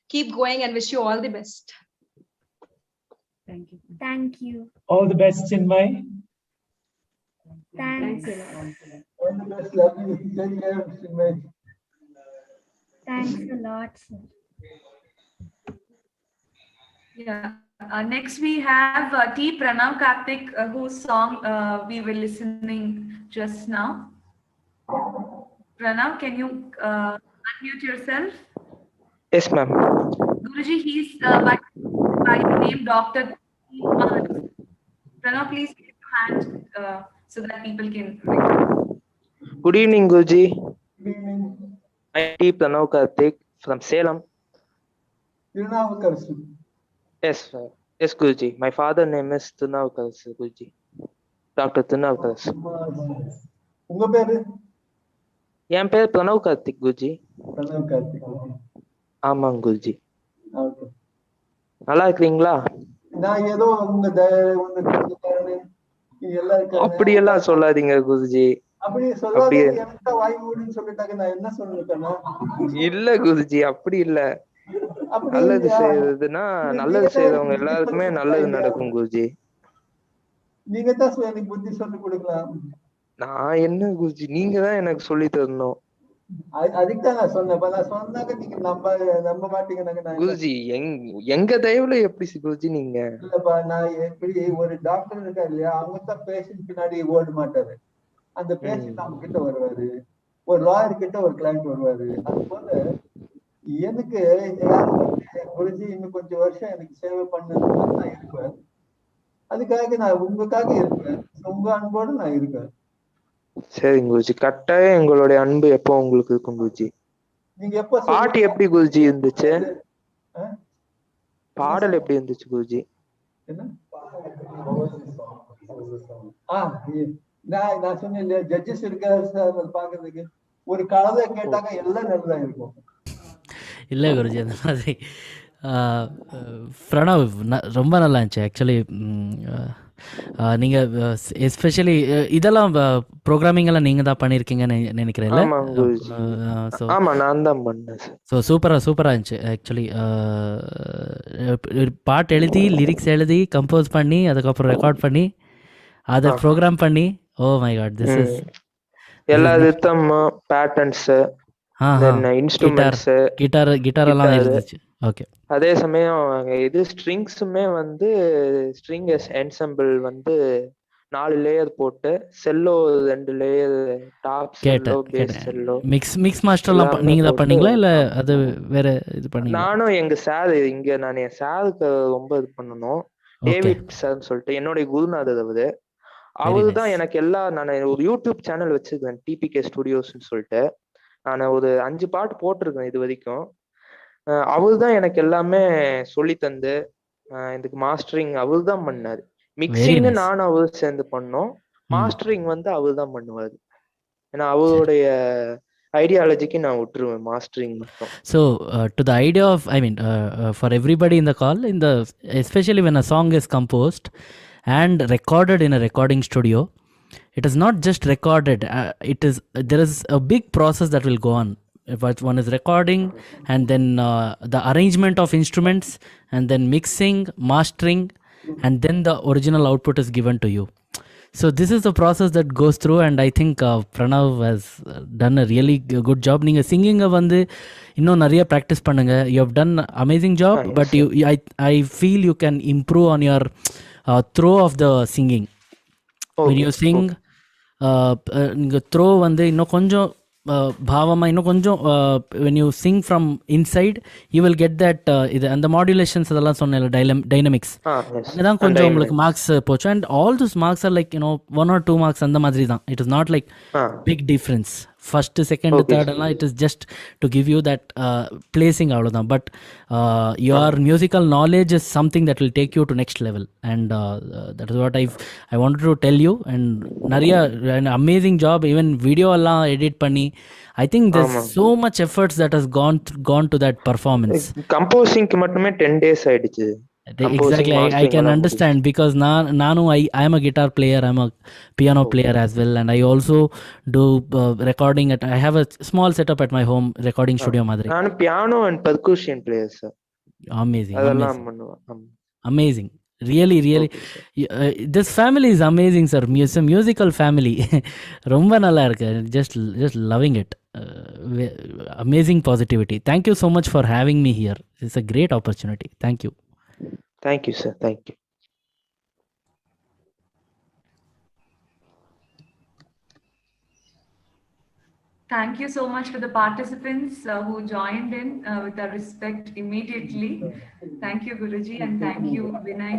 Keep going and wish you all the best. Thank you. Thank you. All the best, Chinmay. Thanks. All the best, lovely. Take care, Chinmay. Thanks a lot, sir. Yeah. Next we have T. Pranav Karthik, whose song we were listening just now. Pranav, can you unmute yourself? Yes, ma'am. Guruji, he's by name Dr. Pranav, please give your hand so that people can. Good evening, Guruji. Good evening. I am T. Pranav Karthik from Salem. Tirunavakarasu. Yes, sir. Yes, Guruji. My father name is Tirunavakarasu, Guruji. Dr. Tirunavakarasu. உங்க பேரு? என் பேர் பிரணவ் கார்த்திக், குருஜி. பிரணவ் கார்த்திக். ஆமாங்க, Guruji. Okay. நல்லா இருக்கீங்களா? நான் ஏதோ உங்க அப்படியெல்லாம் சொல்லாதீங்க குருஜி. அப்படி சொல்லாதீங்க, எனக்கு வாய் மூடின்னு சொல்லிட்டாங்க, நான் என்ன சொல்லிட்டேன்? இல்ல குருஜி, அப்படி இல்ல. நல்லது செய்யறதுன்னா நல்லது செய்யறவங்க எல்லாருக்குமே நல்லது நடக்கும் குருஜி. நீங்க தான் எனக்கு புத்தி சொல்லி கொடுக்கலாம். நான் என்ன குருஜி, நீங்க தான் எனக்கு சொல்லி தரணும். அதுக்கு தான் நான் சொன்னேன். நான் சொன்னாக்க நீங்க நம்ப மாட்டீங்க குருஜி. எங்க தயவுல எப்படி குருஜி நீங்க? இல்லப்பா, நான் எப்படி ஒரு டாக்டர் இருக்கா இல்லையா, அவங்க தான் பேஷண்ட் பின்னாடி ஓட மாட்டாரு. அந்த பேஷண்ட் நம்ம கிட்ட வருவாரு, ஒரு லாயர் கிட்ட ஒரு கிளைண்ட் வருவாரு. அது போல எனக்கு குருஜி இன்னும் கொஞ்சம் வருஷம் எனக்கு சேவை பண்ணதுனால நான் இருப்பேன். அதுக்காக நான் உங்களுக்காக இருப்பேன், உங்க அன்போடு நான் இருப்பேன். சரிங்க குருஜி, கட்டாயம் எங்களுடைய அன்பு எப்போ உங்களுக்கு இருக்கும் குருஜி. நீங்க எப்ப பாட்டு எப்படி குருஜி இருந்துச்சு? பாடல் எப்படி இருந்துச்சு குருஜி? நான் சொன்னேன் இல்லையா, ஜட்ஜஸ் இருக்காரு பாக்குறதுக்கு, ஒரு கதை கேட்டாக்க எல்லாம் நல்லதா இருக்கும். இல்லை குருஜி, அந்த மாதிரி பிரணவ் ரொம்ப நல்லா இருந்துச்சு ஆக்சுவலி. நீங்கள் எஸ்பெஷலி இதெல்லாம் ப்ரோக்ராமிங் எல்லாம் நீங்கள் தான் பண்ணியிருக்கீங்கன்னு நினைக்கிறேன். ஸோ சூப்பராக இருந்துச்சு ஆக்சுவலி. பாட்டு எழுதி லிரிக்ஸ் எழுதி கம்போஸ் பண்ணி அதுக்கப்புறம் ரெக்கார்ட் பண்ணி அதை ப்ரோக்ராம் பண்ணி, oh my God, this is எல்லா ரிதமும் பேட்டர்ன்ஸ், இன்ஸ்ட்ருமெண்ட்ஸ், கிட்டார் எல்லாம் இருந்துச்சு. ஓகே. அதே சமயம் இது ஸ்ட்ரிங்ஸுமே வந்து ஸ்ட்ரிங் என்செம்பிள் வந்து 4 லேயர் போட்டு, cello 2 layer, top cello, bass cello, mix மாஸ்டர்லாம் நீங்க தான் பண்ணீங்களா இல்ல அது வேற இது பண்ணீங்களா? நானும் எங்க சார் இங்க நான் என் சாருக்கு ரொம்ப இது பண்ணணும், டேவிட் சார்னு சொல்லிட்டு என்னுடைய குருநாதர் அவரு தான் எனக்கு எல்லாம். நான் ஒரு யூடியூப் சேனல் வச்சிருக்கேன், டிபிகே ஸ்டுடியோஸ்ன்னு சொல்லிட்டு. நான் ஒரு 5 பாட்டு போட்டிருக்கேன் இது வரைக்கும். அவரு தான் எனக்கு எல்லாமே சொல்லி தந்து இதுக்கு மாஸ்டரிங் அவரு தான் பண்ணாரு. மிக்சிங் நானும் அவரு சேர்ந்து பண்ணோம், மாஸ்டரிங் வந்து அவரு தான் பண்ணுவாரு. ஏன்னா அவருடைய ஐடியாலஜிக்கு நான் விட்டுருவேன் மாஸ்டரிங் மட்டும். So to the idea of, I mean, for everybody in the call, especially when a song is composed and recorded in a recording studio, it is not just recorded. There is a big process that will go on. But one is recording, and then the arrangement of instruments, and then mixing, mastering, and then the original output is given to you. So this is the process that goes through, and I think Pranav has done a really good job. Ninga singing வந்து இன்னும் நிறைய practice பண்ணுங்க. You have done amazing job, but I feel you can improve on your throw of the singing. When you sing, நீங்க throw வந்து இன்னும் கொஞ்சம் பாவமாக இன்னும் கொஞ்சம் when you sing from inside, you will get that இது அந்த மாடுலேஷன்ஸ் அதெல்லாம் சொன்னேன், டைனமிக்ஸ், இதுதான் கொஞ்சம் உங்களுக்கு மார்க்ஸ் போச்சு. And all those marks are like 1 or 2 marks அந்த மாதிரி தான். It is not like big difference first, second, third, and it is just to give you that placing avladhan. But your musical knowledge is something that will take you to next level, and that is what I wanted to tell you. And Nariya, an amazing job, even video alla edit panni. I think there's so much efforts that has gone to that performance. Composing க்கு மட்டுமே 10 days ஆயிடுச்சு. Exactly, I can understand, because nanu I am a guitar player, I'm a piano player as well, and I also do recording at, I have a small setup at my home recording studio Madurai. ನಾನು piano and percussion player sir. Amazing, அதெல்லாம் பண்ணுவேன். Amazing, really this family is amazing sir. Musical family. ரொம்ப நல்லா இருக்கு, just loving it. Amazing positivity. Thank you so much for having me here. It's a great opportunity. Thank you. Thank you sir, thank you. Thank you so much for the participants who joined in with our respect immediately. Thank you, Guruji, and thank you, Vinay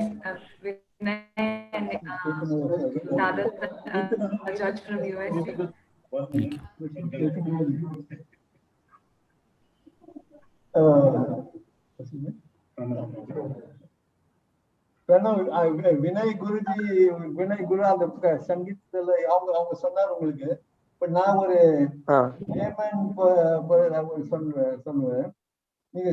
and Sadat, judge from USA. Vinay குரு அந்த சங்கீதத்துல அவங்க சொன்னார் உங்களுக்கு. இப்ப நான் ஒரு சொல்லுவேன். நீங்க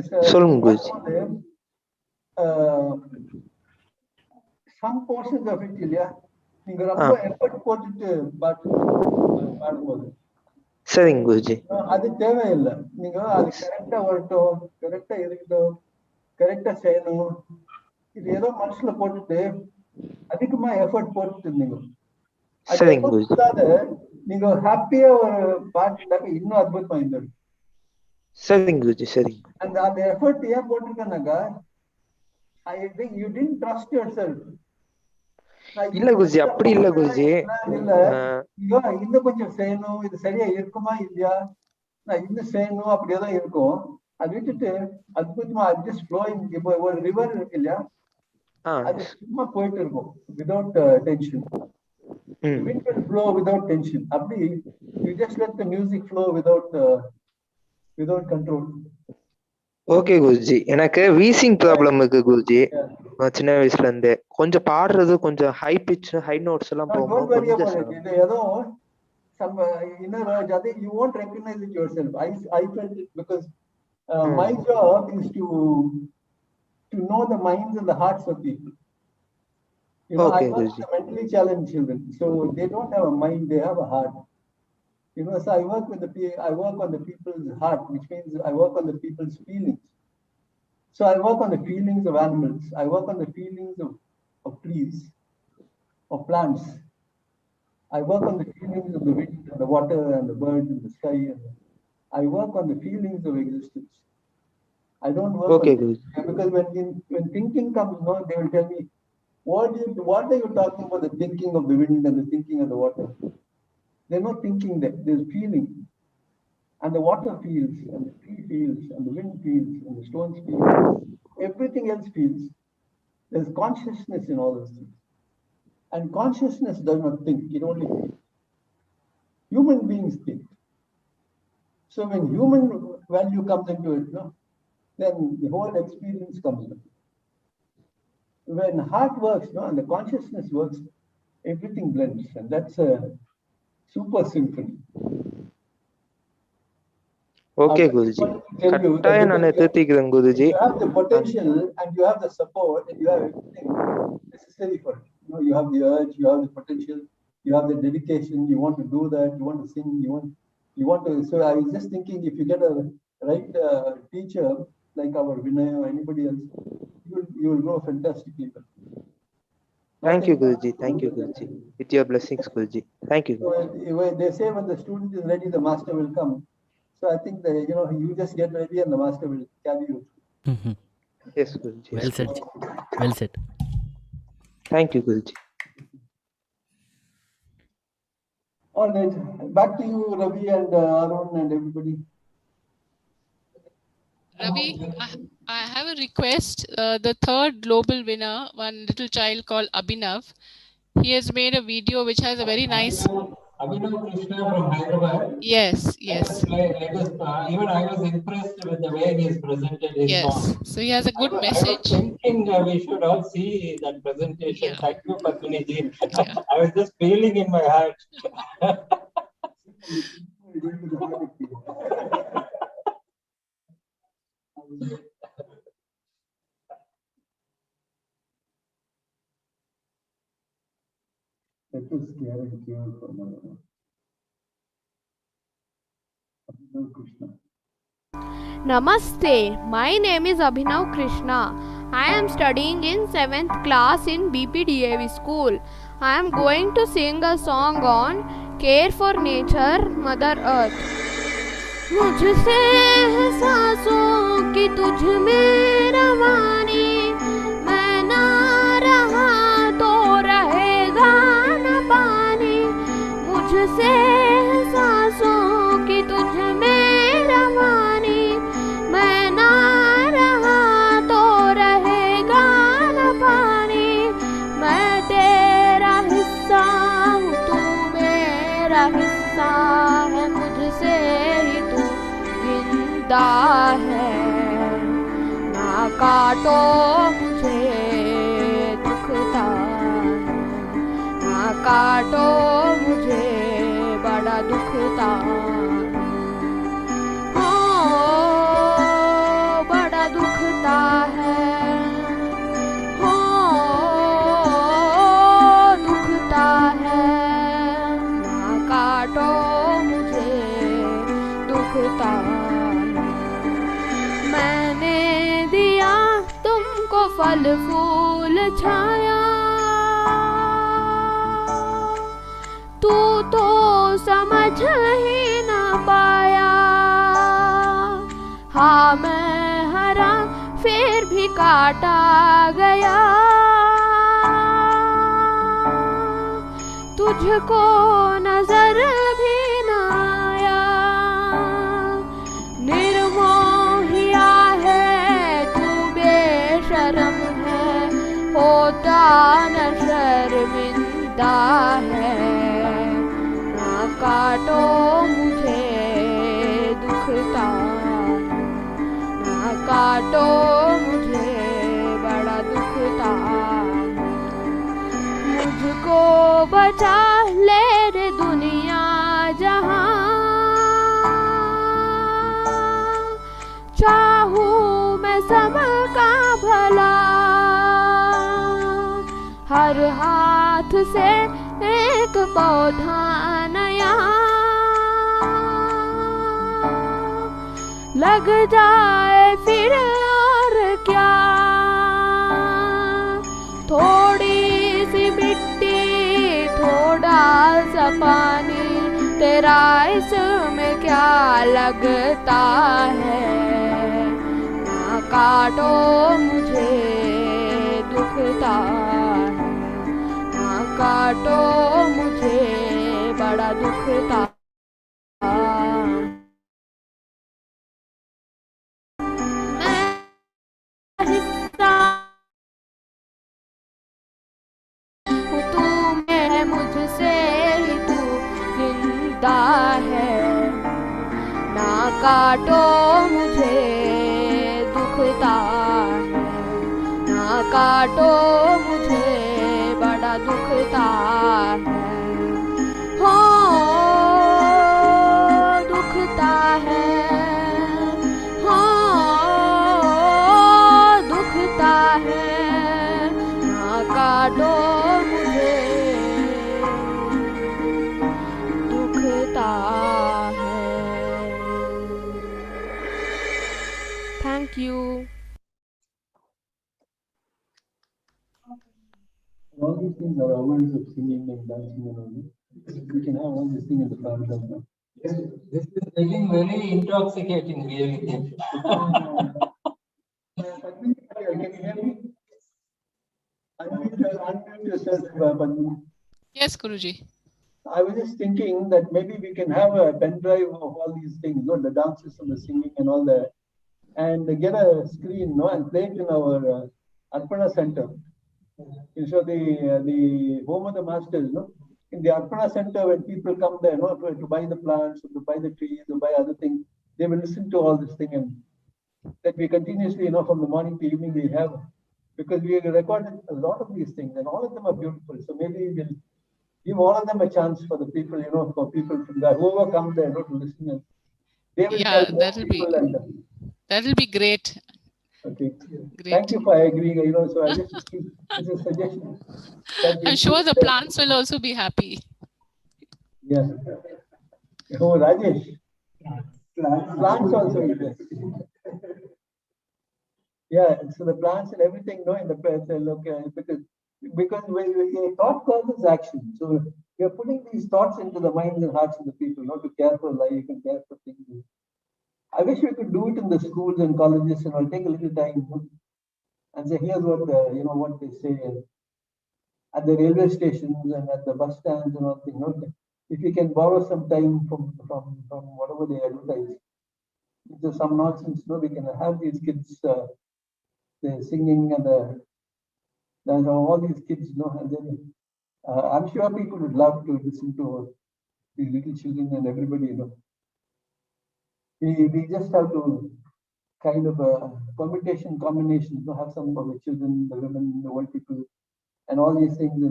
some portions of it இல்லையா, நீங்க ரொம்ப எஃபர்ட் போட்டுட்டு பாடும்போது சரிங்க குருஜி, அது தேவையில்லை. நீங்க அது கரெக்டா வரட்டும், கரெக்டா இருக்கட்டும், கரெக்டா செய்யணும், இது ஏதோ மனசுல போட்டுட்டு அதிகமா எஃபர்ட் போட்டுட்டு இருந்தீங்க. நீங்க ஹாப்பியா ஒரு பாட்டுட்டாக்க இன்னும் அற்புதமா இருந்தது. சரிங்க குருஜி, சரிங்க. அந்த எஃபர்ட் ஏன் போட்டிருக்கேன்னாக்கா, I think you didn't trust yourself. இல்ல குருஜி, அப்படி இல்ல குருஜி. இன்னும் கொஞ்சம் செய்யணும், இது சரியா இருக்குமா இல்லையா, நான் இன்னும் செய்யணும், அப்படியேதான் இருக்கும். அது விட்டுட்டு அற்புதமா just flowing. இப்போ ஒரு ரிவர் இருக்கு இல்லையா, அது சும்மா போயிட்டு இருக்கும் without tension. Wind will flow without tension. அப்படி you just let the music flow without control. Okay Guruji, எனக்கு வீசிங் ப்ராப்ளம் இருக்கு குருஜி. சின்ன வயசுல இருந்தே கொஞ்சம் பாடுறது கொஞ்சம் ஹை பிட்ச் ஹை நோட்ஸ் எல்லாம் போகும். இது ஏதோ some inner urge. I think you won't recognize it yourself. I felt it because my job is to know the minds and the hearts of people. You know, I work with mentally challenged children, so they don't have a mind, they have a heart. You know, so I work on the people's heart, which means I work on the people's feelings. So I work on the feelings of animals. I work on the feelings of trees, of plants. I work on the feelings of the wind and the water and the birds and the sky. And I work on the feelings of existence. I don't work because when thinking comes, no, they will tell me, what are you talking about, the thinking of the wind and the thinking of the water? They're not thinking that, there's feeling. And the water feels, and the tree feels, and the wind feels, and the stones feel. Everything else feels. There's consciousness in all those things. And consciousness does not think, it only feels. Human beings think. So when human value comes into it, no, then the whole experience comes in. When heart works, no, and the consciousness works, everything blends, and that's a super symphony. Okay, Guruji. கட்டாயம் நான் எடுத்துக்கிறேன் Guruji. You have the potential and you have the support and you have everything necessary for it. You know, you have the urge, you have the potential, you have the dedication, you want to do that, you want to sing, you want to. So I was just thinking, if you get a right teacher like our Vinay or anybody else, you will grow fantastically. Thank you, Guruji. Thank you, Guruji. With your blessings, Guruji. Thank you. So they say when the student is ready, the master will come. So I think that, you know, you just get ready and the master will carry you. Yes, Guruji. Well said. Well said. Thank you, Guruji. All right. Back to you, Ravi and Arun and everybody. Ravi, I have a request. The third global winner, one little child called Abhinav, he has made a video which has a very nice Abhinav Krishna from Hyderabad. Yes, Even I was impressed with the way he has presented his song. So he has a good I was message. thinking we should all see that presentation. Thank you, Padmini ji. I was just feeling in my heart. That was guaranteed for Abhinav Krishna. Namaste, my name is Abhinav Krishna. I am studying in 7th class in BPDAV school. I am going to sing a song on Care for Nature, Mother Earth. मुझसे एहसासों की तुझ में रवानी, मैं ना रहा तो रहेगा न पानी। मुझसे एहसासों की तुझ में रवानी, मैं ना रहा तो रहेगा न पानी। मैं तेरा हिस्सा हूँ, तू मेरा हिस्सा है, मुझसे ही तू जिंदा है। ना काटो मुझे दुखता है, ना काटो मुझे बड़ा दुखता है। ओ बड़ा दुखता है, ओ दुखता है। ना काटो मुझे दुखता है। मैंने दिया तुमको फल फूल छाया, तू तो समझ ही ना पाया। हाँ मैं हरा फिर भी काटा गया, तुझको नजर भी ना आया। निर्मोहिया है तू, बेशरम है, होता न शर्मिंदा है। ना काटो मुझे दुखता है, ना काटो मुझे बड़ा दुखता है। मुझको बचा ले रे दुनिया जहां, चाहूं मैं सबका भला। हर हाथ से एक पौधा नया लग जाए फिर और क्या। थोड़ी सी मिट्टी, थोड़ा सा पानी, तेरा इसमें क्या लगता है। ना काटो मुझे दुखता है, ना काटो मुझे बड़ा दुखता है। तू मैं मुझसे ही तू जिंदा है। ना काटो मुझे दुखता है, ना काटो मुझे बड़ा दुखता है। हो दुखता है, हो दुखता है। ना काटो मुझे दुखता है। Thank you. All these things are hours of singing and dancing around. We can have all this thing in the front of them. This is getting very intoxicating, really. Can you hear me? Unmute yourself, Padmini. Yes, Guruji. I was just thinking that maybe we can have a pen drive of all these things, the dances and the singing and all that, and get a screen, and play it in our Arpana Center. You show the home of the masters, in the Arpana Center, when people come there, to buy the plants, to buy the trees, to buy other things, they will listen to all this thing, and that we continuously, from the morning to evening we have, because we recorded a lot of these things, and all of them are beautiful. So maybe we'll give all of them a chance for the people, for people from there, whoever come there, to listen, and they will Yeah, tell more people. that'll be great. Okay. Great. Thank you for agreeing. So I just it's a suggestion. I'm sure the plants will also be happy. Yes. Oh, Rajesh. Plants also. Yeah. So the plants and everything, in the look, because when thought causes action. So we are putting these thoughts into the minds and hearts of the people, to care for life and care for things. I wish we could do it in the schools and colleges, and I'll take a little time and say, here's what what they say at the railway stations and at the bus stands and all things. If you can borrow some time from whatever they advertise, if there's some nonsense, we can have these kids they're singing and all these kids, and then I'm sure people would love to listen to these little children and everybody, We just have to kind of permutation, combination, have some of the children, the women, the old people, and all these things,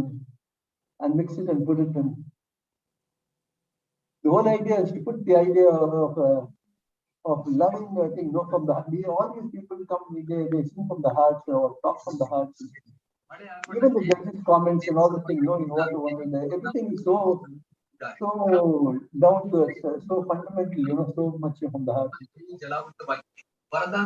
and mix it and put it in. The whole idea is to put the idea of loving, I think, from all these people come, they sing from the heart or talk from the heart. Even the judges' comments and all the things, everything is so down to us, so fundamental, so much from the heart.